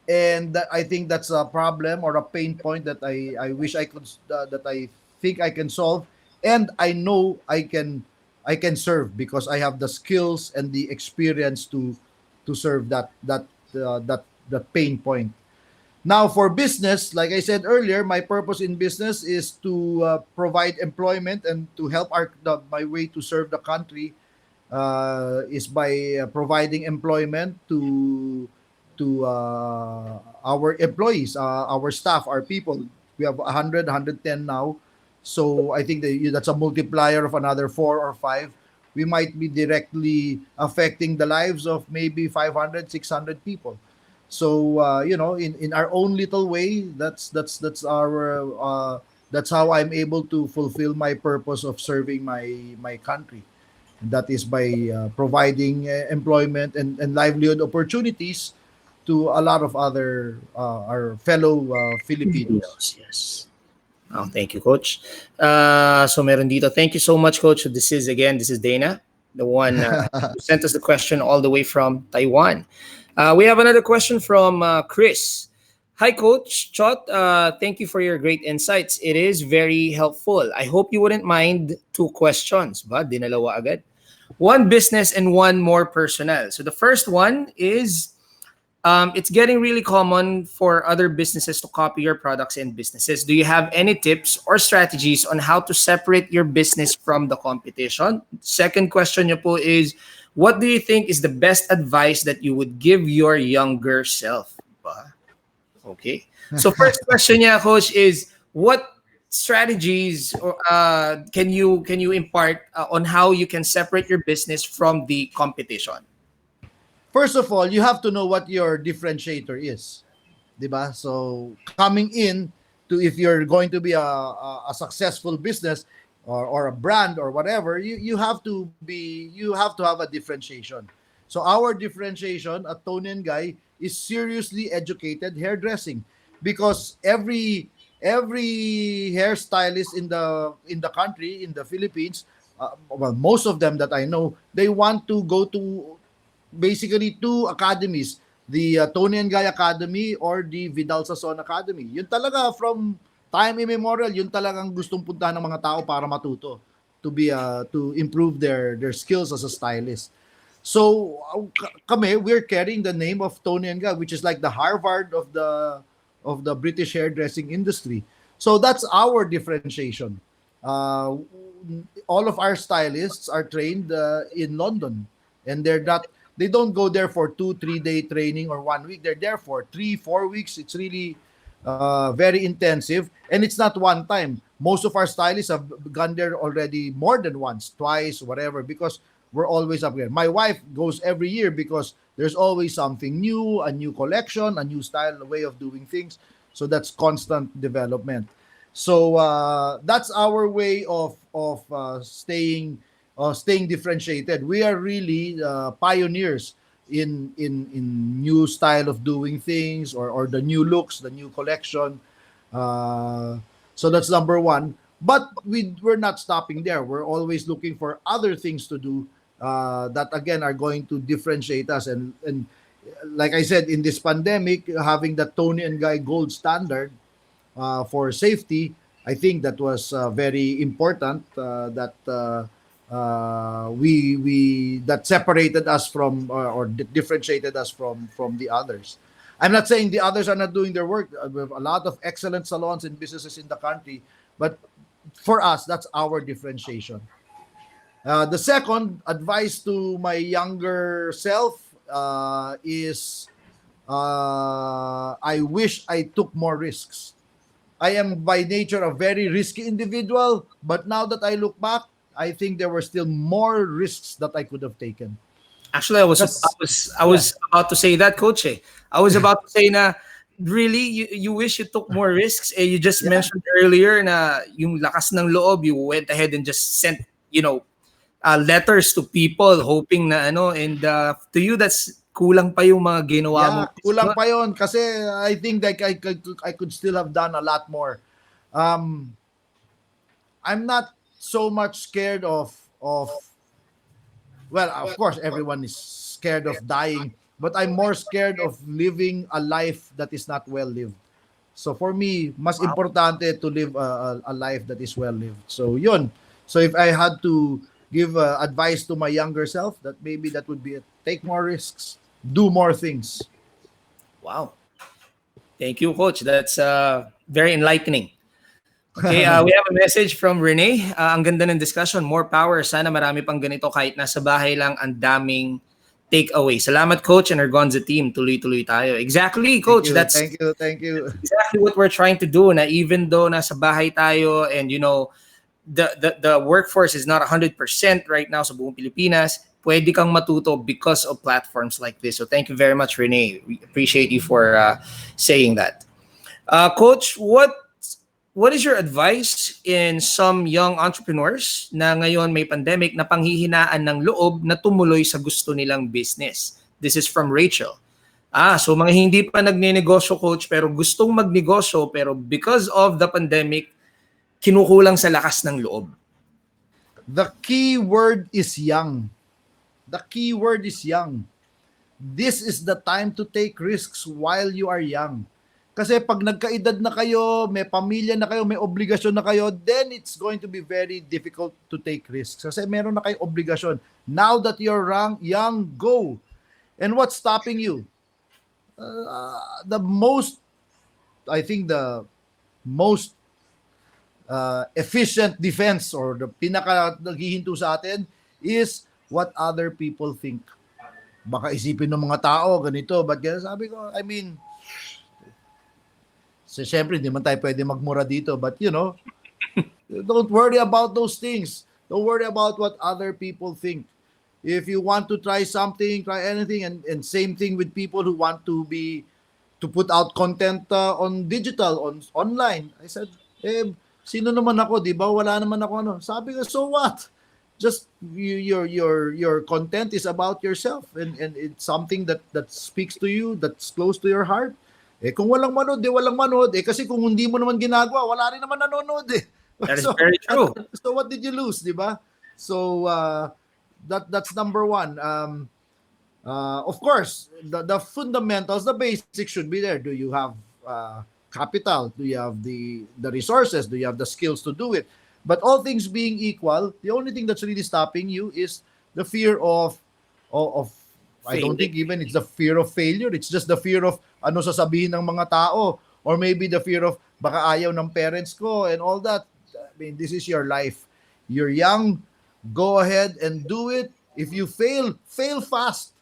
and I think that's a problem or a pain point that I wish I could that I think I can solve, and I know I can serve because I have the skills and the experience to serve that pain point. Now for business, like I said earlier, my purpose in business is to provide employment and to help my way to serve the country is by providing employment to our employees, our staff, our people. We have 110 now. So I think that's a multiplier of another 4 or 5. We might be directly affecting the lives of maybe 500, 600 people. So in our own little way, that's how I'm able to fulfill my purpose of serving my country. And that is by providing employment and livelihood opportunities to a lot of other our fellow Filipinos. Yes. Oh, thank you, Coach. So meron dito. Thank you so much, Coach. This is Dana, the one who sent us the question all the way from Taiwan. We have another question from Chris. Hi, Coach Chot. Thank you for your great insights. It is very helpful. I hope you wouldn't mind two questions. Ba? Dinalawa agad. One business and one more personal. So the first one is it's getting really common for other businesses to copy your products and businesses. Do you have any tips or strategies on how to separate your business from the competition? Second question niyo po is, what do you think is the best advice that you would give your younger self? Ba? Okay. So first question niya, Coach, is what strategies can you impart on how you can separate your business from the competition? First of all, you have to know what your differentiator is. 'Di ba? So, coming in to, if you're going to be a successful business or a brand or whatever, you have to have a differentiation. So, our differentiation at Tony and Guy is seriously educated hairdressing, because every hairstylist in the country, in the Philippines, well, most of them that I know, they want to go to basically two academies, the Tony and Guy Academy or the Vidal Sasson Academy. Yun talaga, from time immemorial, yun talagang gustong puntahan ng mga tao para matuto, to improve their skills as a stylist. So kami, we're carrying the name of Tony and Guy, which is like the Harvard of the British hairdressing industry. So that's our differentiation. All of our stylists are trained in London, and they don't go there for 2-3 day training or 1 week. They're there for 3-4 weeks. It's really very intensive, and it's not one time. Most of our stylists have gone there already more than once, twice, whatever, because we're always up there. My wife goes every year because there's always something new, a new collection, a new style, a way of doing things. So that's constant development. So that's our way of staying differentiated. We are really pioneers in new style of doing things, or the new looks, the new collection. So that's number one. But we're not stopping there. We're always looking for other things to do that again are going to differentiate us. And like I said, in this pandemic, having the Tony and Guy gold standard for safety, I think that was very important. We that separated us from, or differentiated us from the others. I'm not saying the others are not doing their work. We have a lot of excellent salons and businesses in the country, but for us, that's our differentiation. The second advice to my younger self is, I wish I took more risks. I am by nature a very risky individual, but now that I look back, I think there were still more risks that I could have taken. Actually, I Yeah, was about to say that, Coach. Eh. I was about to say na really you wish you took more risks. Eh, you just yeah, mentioned earlier na yung lakas ng loob, you went ahead and just sent, letters to people hoping na ano, and to you that's kulang pa yung mga ginawa yeah. mong risk, Kulang no? pa yon, kasi I think that I could still have done a lot more. Um, I'm not so much scared of well, of course, everyone is scared of dying, but I'm more scared of living a life that is not well lived. So for me, mas Wow. importante to live a life that is well lived. So yun. So if I had to give advice to my younger self, that maybe that would be it. Take more risks, do more things. Wow. Thank you, Coach. That's very enlightening. Okay, we have a message from Renee. Ang ganda ng discussion. More power. Sana marami pang ganito kahit nasa bahay lang, ang daming takeaway. Salamat, Coach, and Argonza team. Tuloy-tuloy tayo. Exactly, Thank Coach. you, thank you, thank That's you. exactly what we're trying to do. Na even though nasa bahay tayo, and the workforce is not 100% right now sa buong Pilipinas, pwede kang matuto because of platforms like this. So thank you very much, Renee. We appreciate you for saying that. Coach, what is your advice in some young entrepreneurs na ngayon may pandemic na panghihinaan ng loob na tumuloy sa gusto nilang business? This is from Rachel. So mga hindi pa nagnenegosyo, Coach, pero gustong magnegosyo, pero because of the pandemic, kinukulang sa lakas ng loob. The key word is young. The key word is young. This is the time to take risks while you are young. Kasi pag nagkaedad na kayo, may pamilya na kayo, may obligasyon na kayo, then it's going to be very difficult to take risks. Kasi meron na kayong obligasyon. Now that you're young, go. And what's stopping you? I think the most efficient defense or the pinaka naghihinto sa atin is what other people think. Baka isipin ng mga tao, ganito, but sabi ko, I mean, so, syempre, hindi man tayo pwede magmura dito. But, don't worry about those things. Don't worry about what other people think. If you want to try something, try anything. And same thing with people who want to put out content on digital, online. I said, sino naman ako, di ba? Wala naman ako ano. Sabi ko, so what? Just your content is about yourself. And it's something that speaks to you, that's close to your heart. Kung walang manood, walang manood. Kasi kung hindi mo naman ginagawa, wala rin naman nanonood That is very true. So what did you lose, di ba? So that's number one. Of course, the fundamentals, the basics should be there. Do you have capital? Do you have the resources? Do you have the skills to do it? But all things being equal, the only thing that's really stopping you is the fear of I don't think even it's the fear of failure. It's just the fear of ano sasabihin ng mga tao, or maybe the fear of baka ayaw ng parents ko and all that. I mean, this is your life. You're young. Go ahead and do it. If you fail fast.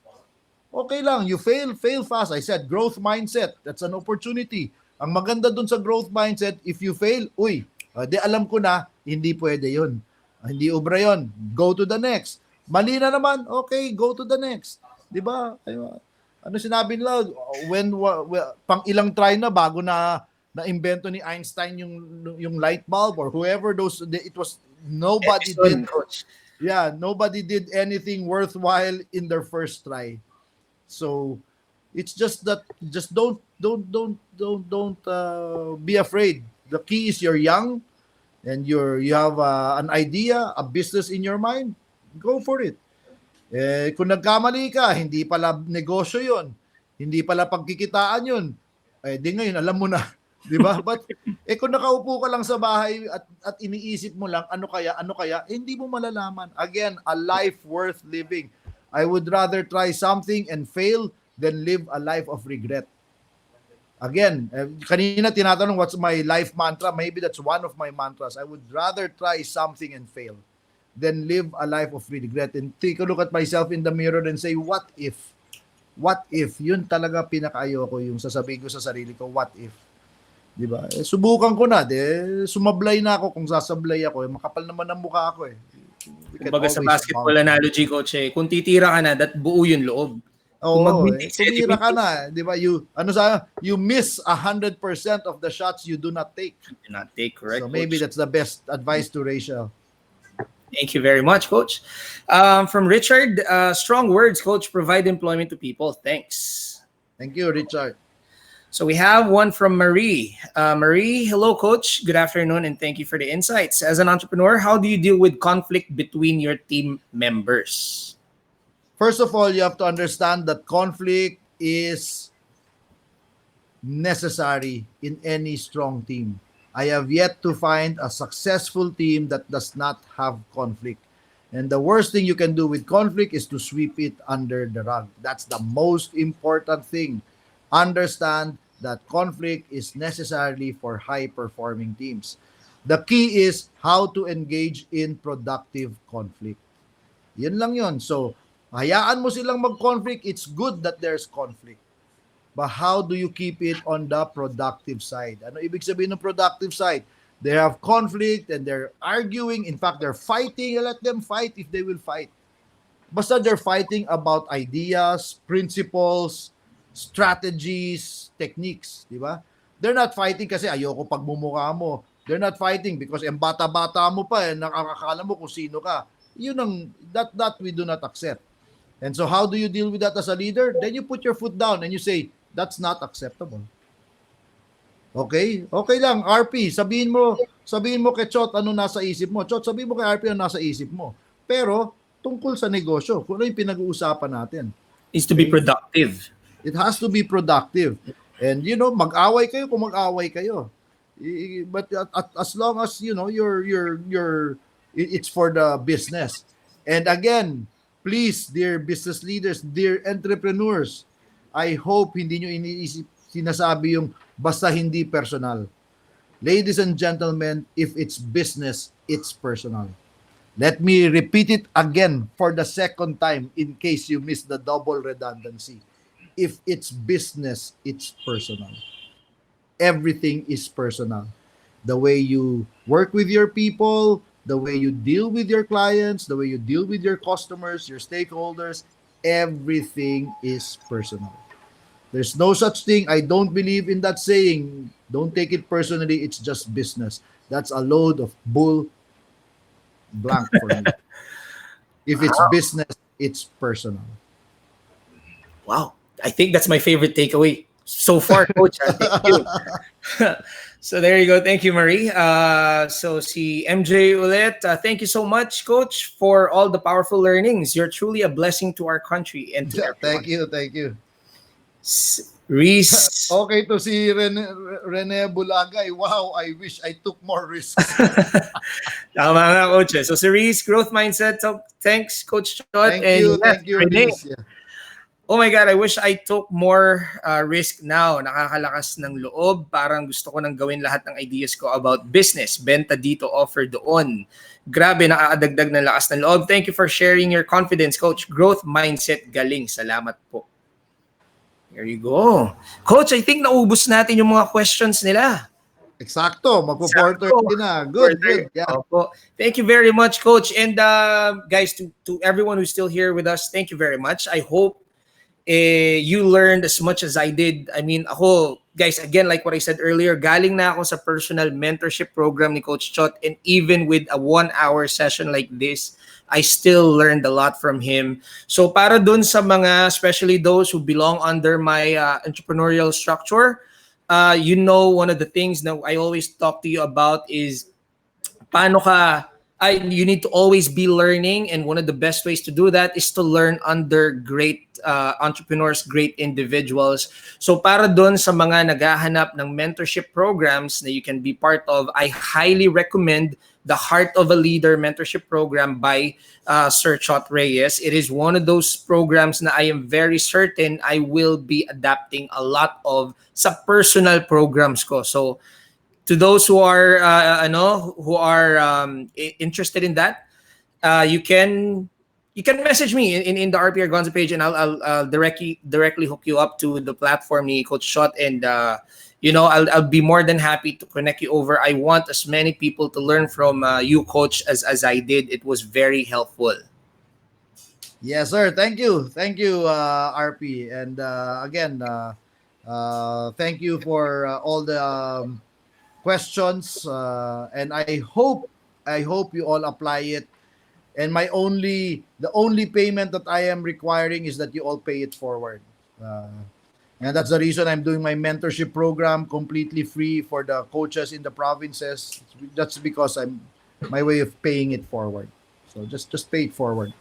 Okay lang, you fail fast. I said growth mindset. That's an opportunity. Ang maganda dun sa growth mindset, if you fail, di alam ko na, hindi pwede yun. Hindi ubra yun. Go to the next. Mali na naman, okay, go to the next. Di ba? Ano sinabi nila? Pang ilang try na bago na-invento ni Einstein yung light bulb or whoever it was, nobody did. Yeah, nobody did anything worthwhile in their first try. So it's just that don't be afraid. The key is you're young and you have an idea, a business in your mind. Go for it. Kung nagkamali ka, hindi pala negosyo yon, hindi pala pagkikitaan yun, di ngayon alam mo na, di ba? But kung nakaupo ka lang sa bahay at iniisip mo lang ano kaya, hindi mo malalaman. Again, a life worth living. I would rather try something and fail than live a life of regret. Again, kanina tinatanong what's my life mantra. Maybe that's one of my mantras. I would rather try something and fail than live a life of regret and take a look at myself in the mirror and say, what if? What if? Yun talaga pinakaayoko, yung sasabihin ko sa sarili ko, what if? Di ba? Subukan ko na, sumablay na ako. Kung sasablay ako, makapal naman ang mukha ako . Kumbaga sa basketball analogy, coach, kung titira ka na, that buo yung loob. Tumira ka na, di ba? You miss 100% of the shots you do not take. Do not take, correct? So maybe coach. That's the best advice to Rachel. Thank you very much, Coach. From Richard, strong words, Coach. Provide employment to people. Thanks. Thank you, Richard. So we have one from Marie. Marie, hello, Coach. Good afternoon, and thank you for the insights. As an entrepreneur, how do you deal with conflict between your team members? First of all, you have to understand that conflict is necessary in any strong team. I have yet to find a successful team that does not have conflict. And the worst thing you can do with conflict is to sweep it under the rug. That's the most important thing. Understand that conflict is necessarily for high-performing teams. The key is how to engage in productive conflict. Yun lang yun. So, hayaan mo silang mag-conflict. It's good that there's conflict. But how do you keep it on the productive side? Ano ibig sabihin ng productive side? They have conflict and they're arguing. In fact, they're fighting. Let them fight if they will fight. Basta they're fighting about ideas, principles, strategies, techniques. Di ba? They're not fighting kasi ayoko pagmumukha mo. They're not fighting because bata-bata mo pa, nakakakala mo kung sino ka. Yun ang, that we do not accept. And so how do you deal with that as a leader? Then you put your foot down and you say, that's not acceptable. Okay? Okay lang, RP, sabihin mo kay Chot ano nasa isip mo. Chot, sabihin mo kay RP ano nasa isip mo. Pero, tungkol sa negosyo, kung ano yung pinag-uusapan natin. Is to be productive. It has to be productive. And mag-away kayo kung mag-away kayo. But as long as it's for the business. And again, please, dear business leaders, dear entrepreneurs, I hope hindi nyo iniisip sinasabi yung basta hindi personal. Ladies and gentlemen, if it's business, it's personal. Let me repeat it again for the second time in case you missed the double redundancy. If it's business, it's personal. Everything is personal. The way you work with your people, the way you deal with your clients, the way you deal with your customers, your stakeholders, everything is personal. There's no such thing. I don't believe in that saying. Don't take it personally. It's just business. That's a load of bull blank for me. If it's business, it's personal. Wow. I think that's my favorite takeaway so far, Coach. Thank you. So there you go. Thank you, Marie. So si MJ ulit, thank you so much, Coach, for all the powerful learnings. You're truly a blessing to our country and to everyone. Thank you. Reese. Okay to si Rene Bulagay. Wow, I wish I took more risks. Tama nga, Coach. So si Reese, growth mindset. So, thanks, Coach Chot. Thank you, Rene. Reese. Yeah. Oh my God, I wish I took more risk now. Nakakalakas ng loob. Parang gusto ko nang gawin lahat ng ideas ko about business. Benta dito, offer doon. Grabe, nakakadagdag ng lakas ng loob. Thank you for sharing your confidence, Coach. Growth mindset, galing. Salamat po. There you go. Coach, I think naubos natin yung mga questions nila. Exacto. Magpo-4:30 na. Good. Yeah. Opo. Thank you very much, Coach. And guys, to everyone who's still here with us, thank you very much. I hope you learned as much as I did. I mean, ako, guys, again, like what I said earlier, galing na ako sa personal mentorship program ni Coach Chot, and even with a 1-hour session like this, I still learned a lot from him. So para dun sa mga, especially those who belong under my entrepreneurial structure, one of the things that I always talk to you about is you need to always be learning, and one of the best ways to do that is to learn under great entrepreneurs, great individuals. So para doon sa mga naghahanap ng mentorship programs na you can be part of, I highly recommend the Heart of a Leader mentorship program by Sir Chot Reyes. It is one of those programs na I am very certain I will be adapting a lot of sa personal programs ko. So to those who are interested in that, you can message me in the RP Argonza page, and I'll directly hook you up to the platform ni Coach Shot, and I'll be more than happy to connect you over. I want as many people to learn from you, Coach, as I did. It was very helpful. Yes, sir. Thank you, RP, and again, thank you for all the questions, and I hope you all apply it. And the only payment that I am requiring is that you all pay it forward. And that's the reason I'm doing my mentorship program completely free for the coaches in the provinces. That's because my way of paying it forward. So just pay it forward.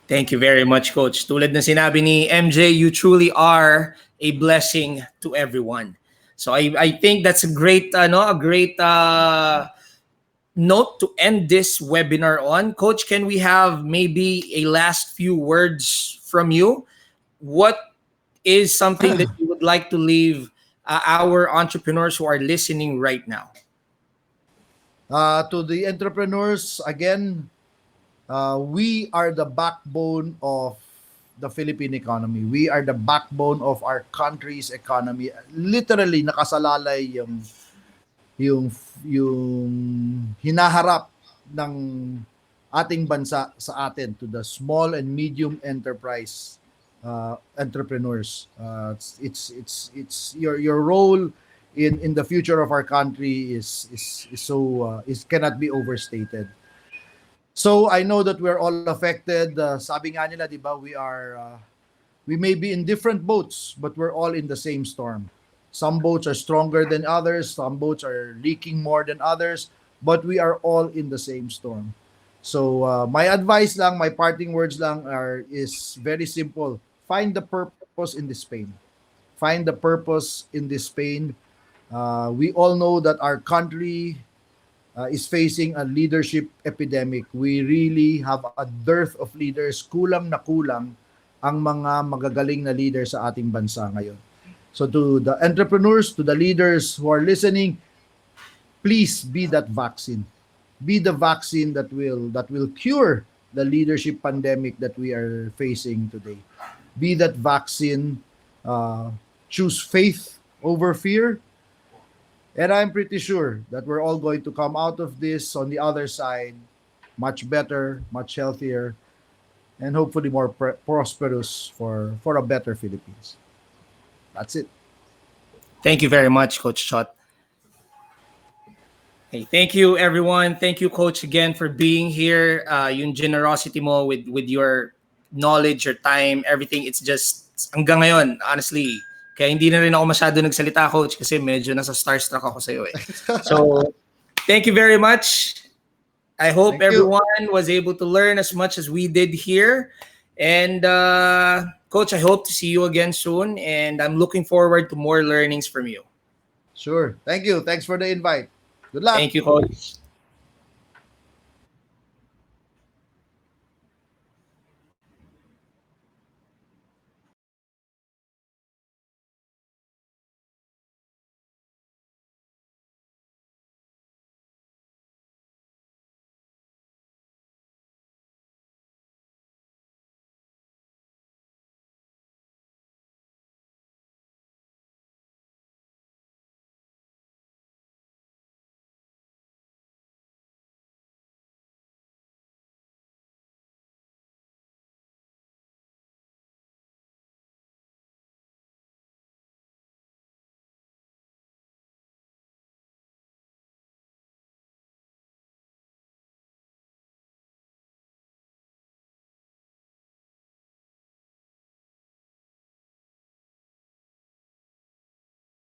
Thank you very much, Coach. Tulad na sinabi ni MJ, you truly are a blessing to everyone. So I think that's a great note to end this webinar on. Coach, can we have maybe a last few words from you? What is something that you would like to leave our entrepreneurs who are listening right now? To the entrepreneurs, again, we are the backbone of the Philippine economy. We are the backbone of our country's economy. Literally, nakasalalay yung hinaharap ng ating bansa sa atin, to the small and medium enterprise entrepreneurs. It's your role in the future of our country is cannot be overstated. So I know that we're all affected. Sabi nga nila, di ba, we may be in different boats, but we're all in the same storm. Some boats are stronger than others. Some boats are leaking more than others, but we are all in the same storm. So my advice lang, my parting words lang is very simple. Find the purpose in this pain. find the purpose in this pain. We all know that our country is facing a leadership epidemic. We really have a dearth of leaders. Kulang na kulang ang mga magagaling na leaders sa ating bansa ngayon. So to the entrepreneurs, to the leaders who are listening, please be that vaccine. Be the vaccine that will cure the leadership pandemic that we are facing today. Be that vaccine. Choose faith over fear. And I'm pretty sure that we're all going to come out of this on the other side much better, much healthier, and hopefully more prosperous for a better Philippines. That's it. Thank you very much, Coach Chot. Hey, thank you, everyone. Thank you, Coach, again for being here. Yung generosity mo with your knowledge, your time, everything. It's just hanggang ngayon, honestly. Kaya hindi na rin ako masyado nagsalita, Coach, kasi medyo nasa starstruck ako sa iyo eh. So, thank you very much. I hope everyone was able to learn as much as we did here. And Coach, I hope to see you again soon. And I'm looking forward to more learnings from you. Sure. Thank you. Thanks for the invite. Good luck. Thank you, Coach.